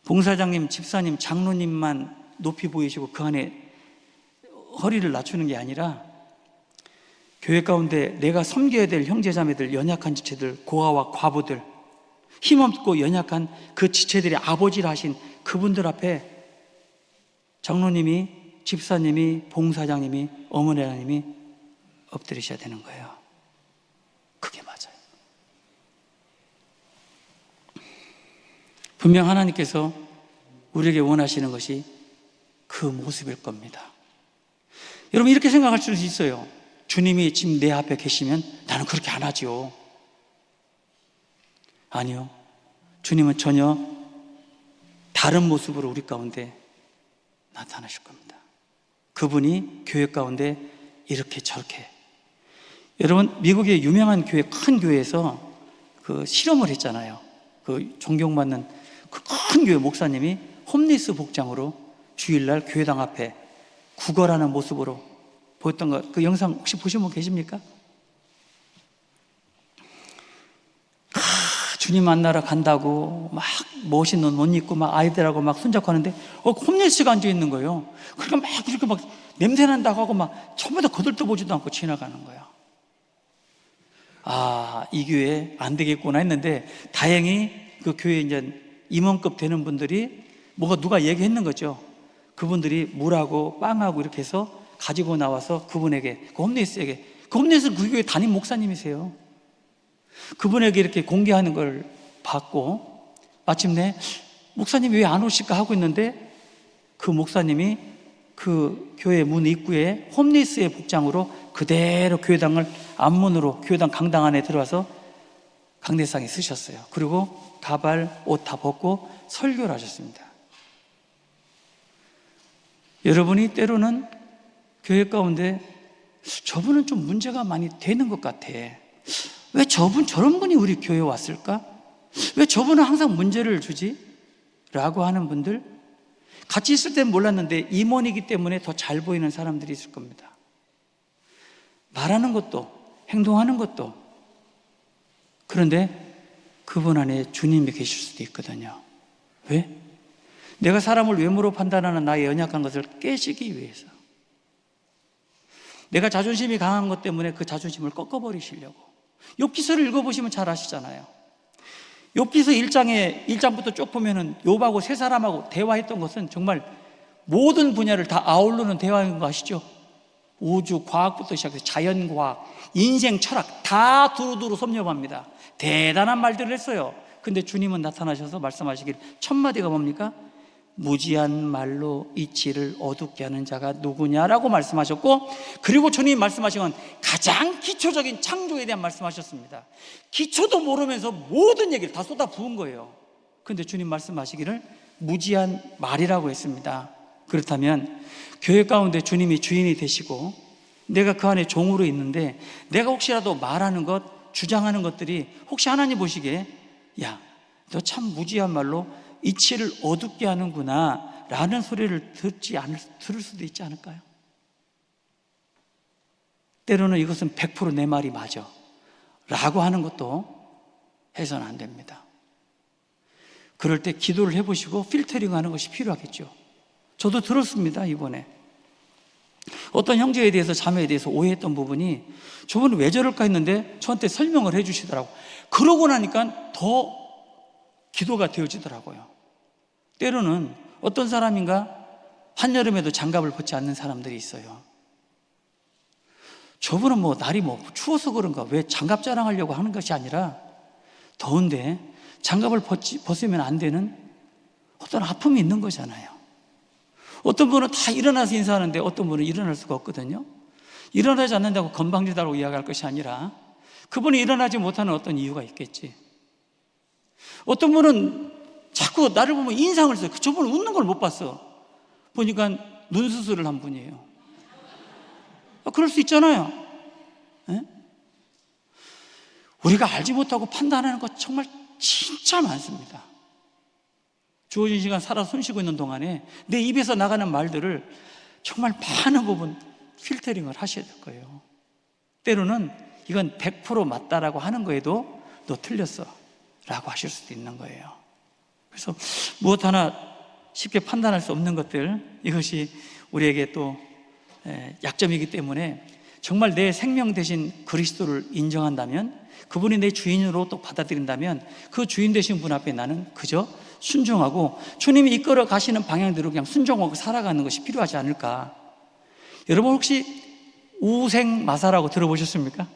봉사장님, 집사님, 장로님만 높이 보이시고 그 안에 허리를 낮추는 게 아니라 교회 가운데 내가 섬겨야 될 형제자매들, 연약한 지체들, 고아와 과부들, 힘없고 연약한 그 지체들의 아버지라 하신 그분들 앞에 장로님이, 집사님이, 봉사장님이, 어머니님이 엎드리셔야 되는 거예요. 그게 맞아요. 분명 하나님께서 우리에게 원하시는 것이 그 모습일 겁니다. 여러분, 이렇게 생각할 수 있어요. 주님이 지금 내 앞에 계시면 나는 그렇게 안 하죠. 아니요. 주님은 전혀 다른 모습으로 우리 가운데 나타나실 겁니다. 그분이 교회 가운데 이렇게 저렇게. 여러분, 미국의 유명한 교회, 큰 교회에서 그 실험을 했잖아요. 그 존경받는 그 큰 교회 목사님이 홈리스 복장으로 주일날 교회당 앞에 구걸하는 모습으로 보였던 거, 그 영상 혹시 보신 분 계십니까? 주님 만나러 간다고 막 멋있는 옷 입고 막 아이들하고 막 손잡고 하는데 홈리스가 앉아 있는 거예요. 그러니까 막 이렇게 막 냄새 난다고 하고 막 전부 다 거들떠보지도 않고 지나가는 거예요. 아, 이 교회 안 되겠구나 했는데 다행히 그 교회 이제 임원급 되는 분들이 누가 얘기했는 거죠. 그분들이 물하고 빵하고 이렇게 해서 가지고 나와서 그분에게, 그 홈리스에게, 그 홈리스는 그 교회 담임 목사님이세요. 그분에게 이렇게 공개하는 걸 받고 마침내 목사님이 왜 안 오실까 하고 있는데 그 목사님이 그 교회 문 입구에 홈리스의 복장으로 그대로 교회당을 앞문으로 교회당 강당 안에 들어와서 강대상에 쓰셨어요. 그리고 가발, 옷 다 벗고 설교를 하셨습니다. 여러분이 때로는 교회 가운데 저분은 좀 문제가 많이 되는 것 같아. 왜 저런 분이 우리 교회에 왔을까? 왜 저분은 항상 문제를 주지? 라고 하는 분들, 같이 있을 때는 몰랐는데 임원이기 때문에 더 잘 보이는 사람들이 있을 겁니다. 말하는 것도, 행동하는 것도. 그런데 그분 안에 주님이 계실 수도 있거든요. 왜? 내가 사람을 외모로 판단하는 나의 연약한 것을 깨시기 위해서. 내가 자존심이 강한 것 때문에 그 자존심을 꺾어버리시려고. 욥기서를 읽어보시면 잘 아시잖아요. 욥기서 1장부터 쭉 보면은 욥하고 세 사람하고 대화했던 것은 정말 모든 분야를 다 아우르는 대화인 거 아시죠? 우주, 과학부터 시작해서 자연과학, 인생, 철학 다 두루두루 섭렵합니다. 대단한 말들을 했어요. 근데 주님은 나타나셔서 말씀하시길 첫 마디가 뭡니까? 무지한 말로 이치를 어둡게 하는 자가 누구냐라고 말씀하셨고, 그리고 주님이 말씀하신 건 가장 기초적인 창조에 대한 말씀하셨습니다. 기초도 모르면서 모든 얘기를 다 쏟아 부은 거예요. 근데 주님 말씀하시기를 무지한 말이라고 했습니다. 그렇다면 교회 가운데 주님이 주인이 되시고 내가 그 안에 종으로 있는데 내가 혹시라도 말하는 것, 주장하는 것들이 혹시 하나님 보시기에 야, 너 참 무지한 말로 이치를 어둡게 하는구나 라는 소리를 들을 수도 있지 않을까요? 때로는 이것은 100% 내 말이 맞아 라고 하는 것도 해서는 안 됩니다. 그럴 때 기도를 해보시고 필터링 하는 것이 필요하겠죠. 저도 들었습니다. 이번에 어떤 형제에 대해서, 자매에 대해서 오해했던 부분이 저분은 왜 저럴까 했는데 저한테 설명을 해 주시더라고요. 그러고 나니까 더 기도가 되어지더라고요. 때로는 어떤 사람인가 한여름에도 장갑을 벗지 않는 사람들이 있어요. 저분은 날이 추워서 그런가 왜 장갑 자랑하려고 하는 것이 아니라 더운데 장갑을 벗으면 안 되는 어떤 아픔이 있는 거잖아요. 어떤 분은 다 일어나서 인사하는데 어떤 분은 일어날 수가 없거든요. 일어나지 않는다고 건방지다고 이야기할 것이 아니라 그분이 일어나지 못하는 어떤 이유가 있겠지. 어떤 분은 자꾸 나를 보면 인상을 써요. 저분은 웃는 걸 못 봤어. 보니까 눈 수술을 한 분이에요. 그럴 수 있잖아요. 에? 우리가 알지 못하고 판단하는 것 정말 진짜 많습니다. 주어진 시간 살아 숨쉬고 있는 동안에 내 입에서 나가는 말들을 정말 많은 부분 필터링을 하셔야 될 거예요. 때로는 이건 100% 맞다라고 하는 거에도 너 틀렸어 라고 하실 수도 있는 거예요. 그래서 무엇 하나 쉽게 판단할 수 없는 것들, 이것이 우리에게 또 약점이기 때문에 정말 내 생명 대신 그리스도를 인정한다면, 그분이 내 주인으로 또 받아들인다면 그 주인 되신 분 앞에 나는 그저 순종하고 주님이 이끌어 가시는 방향대로 그냥 순종하고 살아가는 것이 필요하지 않을까. 여러분 혹시 우생마사라고 들어보셨습니까?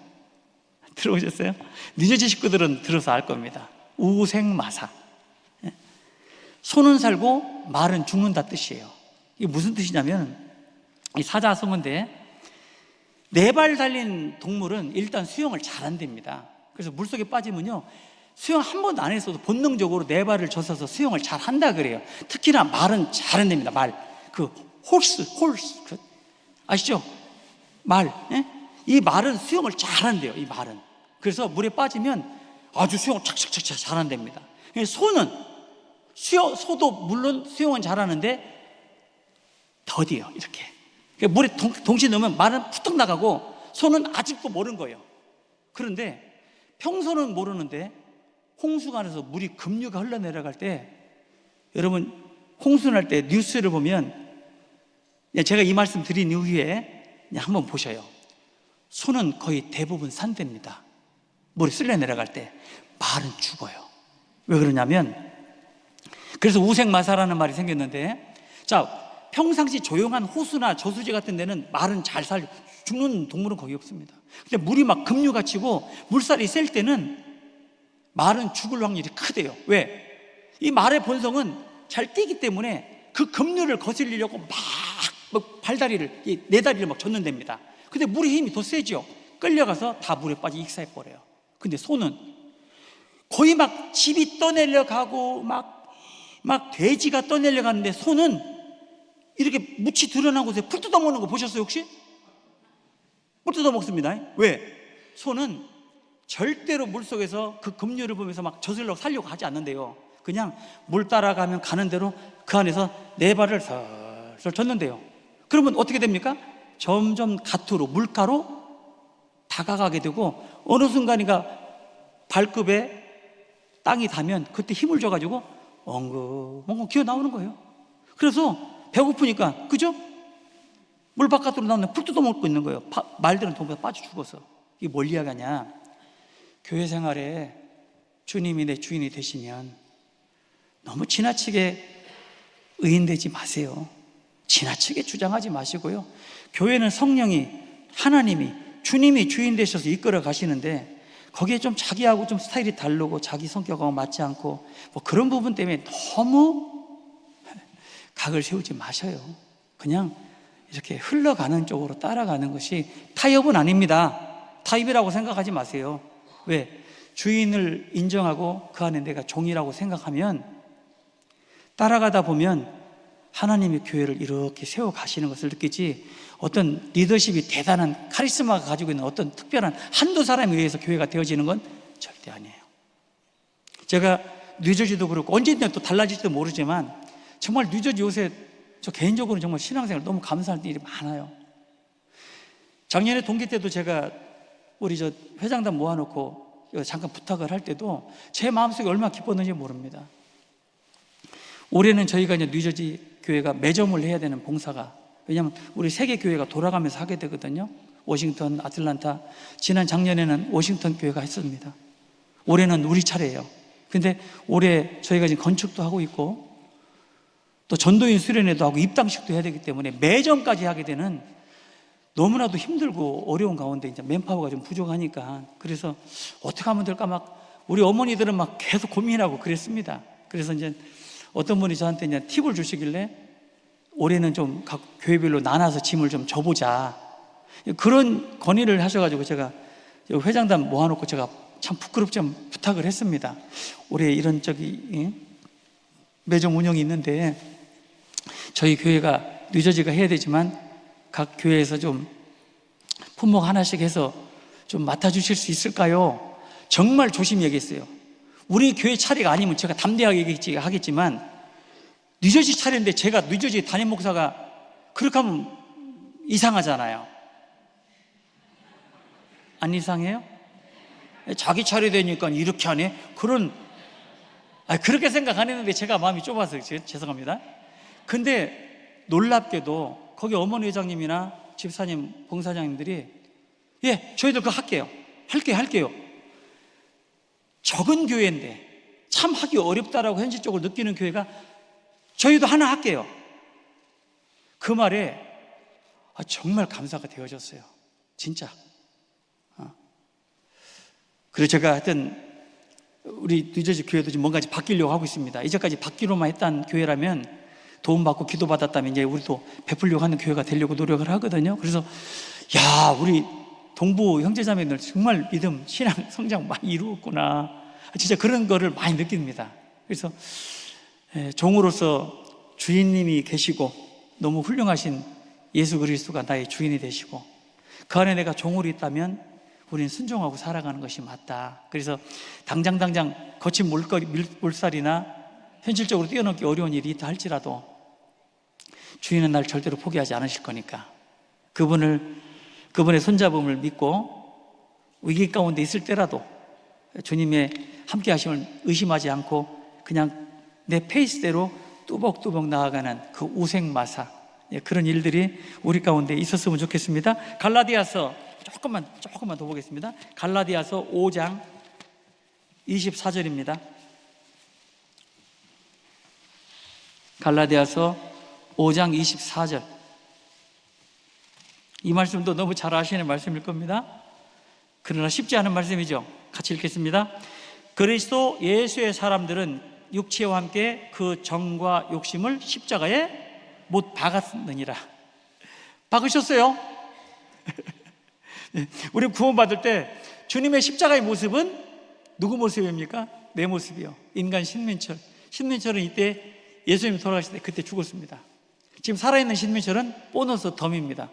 들어보셨어요? 뉴저지 식구들은 들어서 알 겁니다. 우생마사. 소는 살고 말은 죽는다 뜻이에요. 이게 무슨 뜻이냐면, 이 사자성어인데, 4발 달린 동물은 일단 수영을 잘한답니다. 그래서 물속에 빠지면요, 수영 한 번도 안 했어도 본능적으로 4발을 젖어서 수영을 잘 한다 그래요. 특히나 말은 잘한답니다. 말. 그 홀스 아시죠? 말. 예? 이 말은 수영을 잘한대요. 이 말은. 그래서 물에 빠지면 아주 수영을 착착착 잘한답니다. 소도 물론 수영은 잘하는데 더디요. 이렇게. 물에 동시에 넣으면 말은 푸떡 나가고 소는 아직도 모르는 거예요. 그런데 평소는 모르는데 홍수가 나서 물이 급류가 흘러내려갈 때, 여러분 홍수 날 때 뉴스를 보면, 제가 이 말씀 드린 이후에 한번 보셔요. 소는 거의 대부분 산답니다. 물이 쓸려 내려갈 때. 말은 죽어요. 왜 그러냐면, 그래서 우생마사라는 말이 생겼는데, 자, 평상시 조용한 호수나 저수지 같은 데는 말은 잘 살고 죽는 동물은 거의 없습니다. 근데 물이 막 급류가 치고 물살이 셀 때는 말은 죽을 확률이 크대요. 왜? 이 말의 본성은 잘 뛰기 때문에 그 급류를 거슬리려고 막 발다리를, 네 다리를 막 젓는답니다. 근데 물의 힘이 더 세죠. 끌려가서 다 물에 빠져 익사해버려요. 근데 소는 거의 막 집이 떠내려가고 막 돼지가 떠내려가는데, 소는 이렇게 묻이 드러난 곳에 풀 뜯어먹는 거 보셨어요 혹시? 풀 뜯어먹습니다. 왜? 소는 절대로 물속에서 그 급류를 보면서 막 저슬러 살려고 하지 않는데요, 그냥 물 따라가면 가는 대로 그 안에서 4발을 설설 젓는데요. 그러면 어떻게 됩니까? 점점 가투로, 물가로 다가가게 되고, 어느 순간인가 발급에 땅이 닿으면 그때 힘을 줘가지고 엉금 기어 나오는 거예요. 그래서 배고프니까, 그죠? 물 바깥으로 나오면 풀 뜯어먹고 있는 거예요. 말들은 동부에 빠져 죽어서. 이게 뭘 이야기하냐? 교회 생활에 주님이 내 주인이 되시면 너무 지나치게 의인되지 마세요. 지나치게 주장하지 마시고요. 교회는 성령이, 하나님이, 주님이 주인 되셔서 이끌어 가시는데, 거기에 좀 자기하고 좀 스타일이 다르고 자기 성격하고 맞지 않고 뭐 그런 부분 때문에 너무 각을 세우지 마셔요. 그냥 이렇게 흘러가는 쪽으로 따라가는 것이 타협은 아닙니다. 타협이라고 생각하지 마세요. 왜? 주인을 인정하고 그 안에 내가 종이라고 생각하면 따라가다 보면 하나님의 교회를 이렇게 세워 가시는 것을 느끼지, 어떤 리더십이 대단한 카리스마가 가지고 있는 어떤 특별한 한두 사람에 의해서 교회가 되어지는 건 절대 아니에요. 제가 뉴저지도 그렇고 언제든 또 달라질지도 모르지만, 정말 뉴저지 요새 저 개인적으로 정말 신앙생활 너무 감사할 일이 많아요. 작년에 동기 때도 제가 우리 저 회장단 모아놓고 잠깐 부탁을 할 때도 제 마음속에 얼마나 기뻤는지 모릅니다. 올해는 저희가 이제 뉴저지 교회가 매점을 해야 되는 봉사가, 왜냐하면 우리 세계 교회가 돌아가면서 하게 되거든요. 워싱턴, 아틀란타. 지난 작년에는 워싱턴 교회가 했습니다. 올해는 우리 차례예요. 근데 올해 저희가 지금 건축도 하고 있고 또 전도인 수련회도 하고 입당식도 해야 되기 때문에 매점까지 하게 되는, 너무나도 힘들고 어려운 가운데 이제 맨파워가 좀 부족하니까, 그래서 어떻게 하면 될까 막 우리 어머니들은 막 계속 고민하고 그랬습니다. 그래서 이제 어떤 분이 저한테 이제 팁을 주시길래 올해는 좀 각 교회별로 나눠서 짐을 좀 져보자, 그런 건의를 하셔가지고 제가 회장단 모아놓고 제가 참 부끄럽지 않 부탁을 했습니다. 올해 이런 매점 운영이 있는데 저희 교회가 뉴저지가 해야 되지만 각 교회에서 좀 품목 하나씩 해서 좀 맡아주실 수 있을까요? 정말 조심히 얘기했어요. 우리 교회 차례가 아니면 제가 담대하게 하겠지만 뉴저지 차례인데 제가 뉴저지 담임 목사가 그렇게 하면 이상하잖아요. 안 이상해요? 자기 차례 되니까 이렇게 하네? 그렇게 생각 안 했는데 제가 마음이 좁아서 죄송합니다. 근데 놀랍게도 거기 어머니 회장님이나 집사님, 봉사장님들이 예, 저희들 그거 할게요. 적은 교회인데 참 하기 어렵다라고 현실적으로 느끼는 교회가 저희도 하나 할게요. 그 말에 정말 감사가 되어졌어요. 진짜. 그래서 제가 하여튼 우리 뉴저지 교회도 지금 뭔가 바뀌려고 하고 있습니다. 이제까지 받기로만 했던 교회라면, 도움받고 기도받았다면 이제 우리도 베풀려고 하는 교회가 되려고 노력을 하거든요. 그래서 우리 동부 형제자매들 정말 믿음, 신앙 성장 많이 이루었구나, 진짜 그런 거를 많이 느낍니다. 그래서 종으로서 주인님이 계시고 너무 훌륭하신 예수 그리스도가 나의 주인이 되시고 그 안에 내가 종으로 있다면 우리는 순종하고 살아가는 것이 맞다. 그래서 당장 거친 몰살이나 현실적으로 뛰어넘기 어려운 일이 있다 할지라도 주인은 날 절대로 포기하지 않으실 거니까 그분의 손잡음을 믿고 위기 가운데 있을 때라도 주님의 함께 하심을 의심하지 않고 그냥 내 페이스대로 뚜벅뚜벅 나아가는 그 우생마사, 그런 일들이 우리 가운데 있었으면 좋겠습니다. 갈라디아서 조금만 더 보겠습니다. 갈라디아서 5장 24절입니다. 갈라디아서 5장 24절. 이 말씀도 너무 잘 아시는 말씀일 겁니다. 그러나 쉽지 않은 말씀이죠. 같이 읽겠습니다. 그리스도 예수의 사람들은 육체와 함께 그 정과 욕심을 십자가에 못 박았느니라. 박으셨어요? 우리 구원받을 때 주님의 십자가의 모습은 누구 모습입니까? 내 모습이요. 인간 신민철은 이때 예수님이 돌아가실 때 그때 죽었습니다. 지금 살아있는 신민철은 보너스 덤입니다.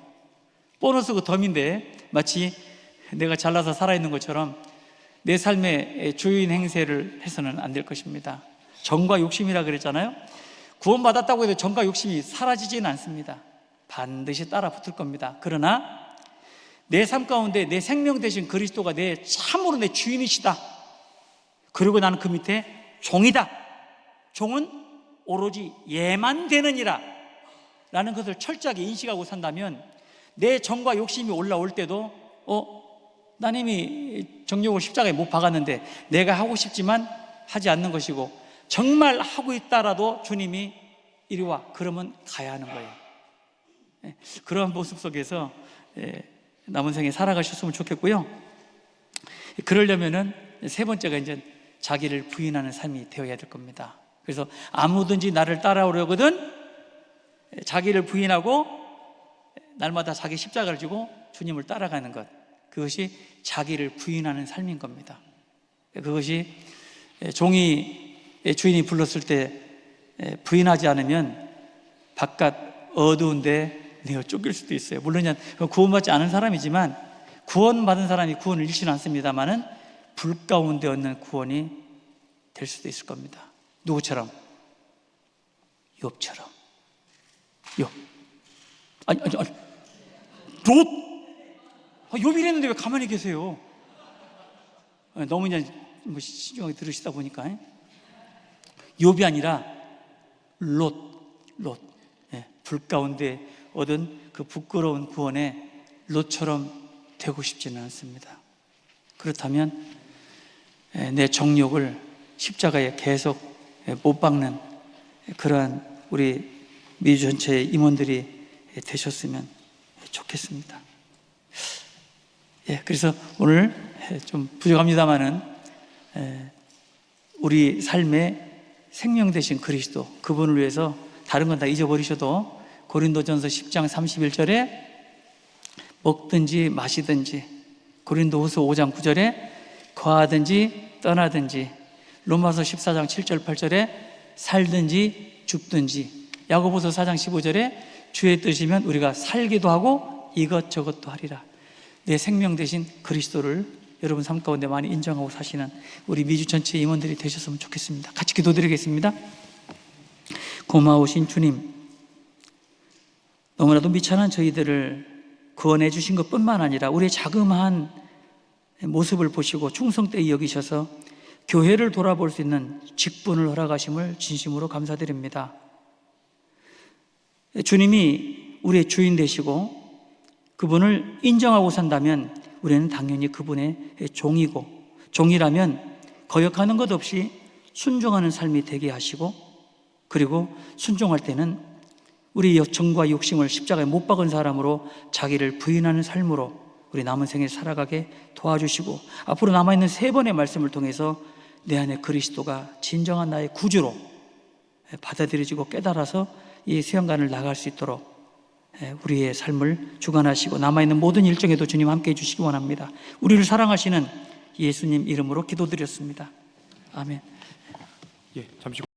보너스 그 덤인데 마치 내가 잘나서 살아있는 것처럼 내 삶의 주인 행세를 해서는 안 될 것입니다. 정과 욕심이라 그랬잖아요. 구원받았다고 해도 정과 욕심이 사라지지는 않습니다. 반드시 따라 붙을 겁니다. 그러나 내 삶 가운데 내 생명 되신 그리스도가 참으로 내 주인이시다. 그리고 나는 그 밑에 종이다. 종은 오로지 예만 되느니라 라는 것을 철저하게 인식하고 산다면 내 정과 욕심이 올라올 때도 난 이미 정욕을 십자가에 못 박았는데 내가 하고 싶지만 하지 않는 것이고, 정말 하고 있다라도 주님이 이리 와, 그러면 가야 하는 거예요. 그러한 모습 속에서 남은 생에 살아가셨으면 좋겠고요. 그러려면은 세 번째가 이제 자기를 부인하는 삶이 되어야 될 겁니다. 그래서 아무든지 나를 따라오려거든 자기를 부인하고 날마다 자기 십자가를 지고 주님을 따라가는 것, 그것이 자기를 부인하는 삶인 겁니다. 그것이 종이 주인이 불렀을 때 부인하지 않으면 바깥 어두운데 내가 쫓길 수도 있어요. 물론 구원받지 않은 사람이지만, 구원받은 사람이 구원을 잃지는 않습니다만은 불 가운데 얻는 구원이 될 수도 있을 겁니다. 누구처럼? 욥처럼. 욥. 아니. 롯! 욥이 이랬는데 왜 가만히 계세요? 너무 그냥 신중하게 들으시다 보니까. 욥이 아니라 롯. 불 가운데 얻은 그 부끄러운 구원에 롯처럼 되고 싶지는 않습니다. 그렇다면 내 정욕을 십자가에 계속 못 박는 그러한 우리 미주 전체의 임원들이 되셨으면 좋겠습니다. 그래서 오늘 좀 부족합니다만은 우리 삶의 생명 되신 그리스도, 그분을 위해서 다른 건 다 잊어버리셔도 고린도전서 10장 31절에 먹든지 마시든지, 고린도후서 5장 9절에 거하든지 떠나든지, 로마서 14장 7절 8절에 살든지 죽든지, 야고보서 4장 15절에 주의 뜻이면 우리가 살기도 하고 이것저것도 하리라. 내 생명 되신 그리스도를 여러분 삶 가운데 많이 인정하고 사시는 우리 미주 전체 임원들이 되셨으면 좋겠습니다. 같이 기도드리겠습니다. 고마우신 주님, 너무나도 미천한 저희들을 구원해 주신 것뿐만 아니라 우리의 자그마한 모습을 보시고 충성되이 여기셔서 교회를 돌아볼 수 있는 직분을 허락하심을 진심으로 감사드립니다. 주님이 우리의 주인 되시고 그분을 인정하고 산다면 우리는 당연히 그분의 종이고, 종이라면 거역하는 것 없이 순종하는 삶이 되게 하시고, 그리고 순종할 때는 우리 정과 욕심을 십자가에 못 박은 사람으로 자기를 부인하는 삶으로 우리 남은 생에 살아가게 도와주시고, 앞으로 남아있는 3번의 말씀을 통해서 내 안에 그리스도가 진정한 나의 구주로 받아들여지고 깨달아서 이 수양관을 나갈 수 있도록 우리의 삶을 주관하시고 남아있는 모든 일정에도 주님 함께해 주시기 원합니다. 우리를 사랑하시는 예수님 이름으로 기도드렸습니다. 아멘. 예, 잠시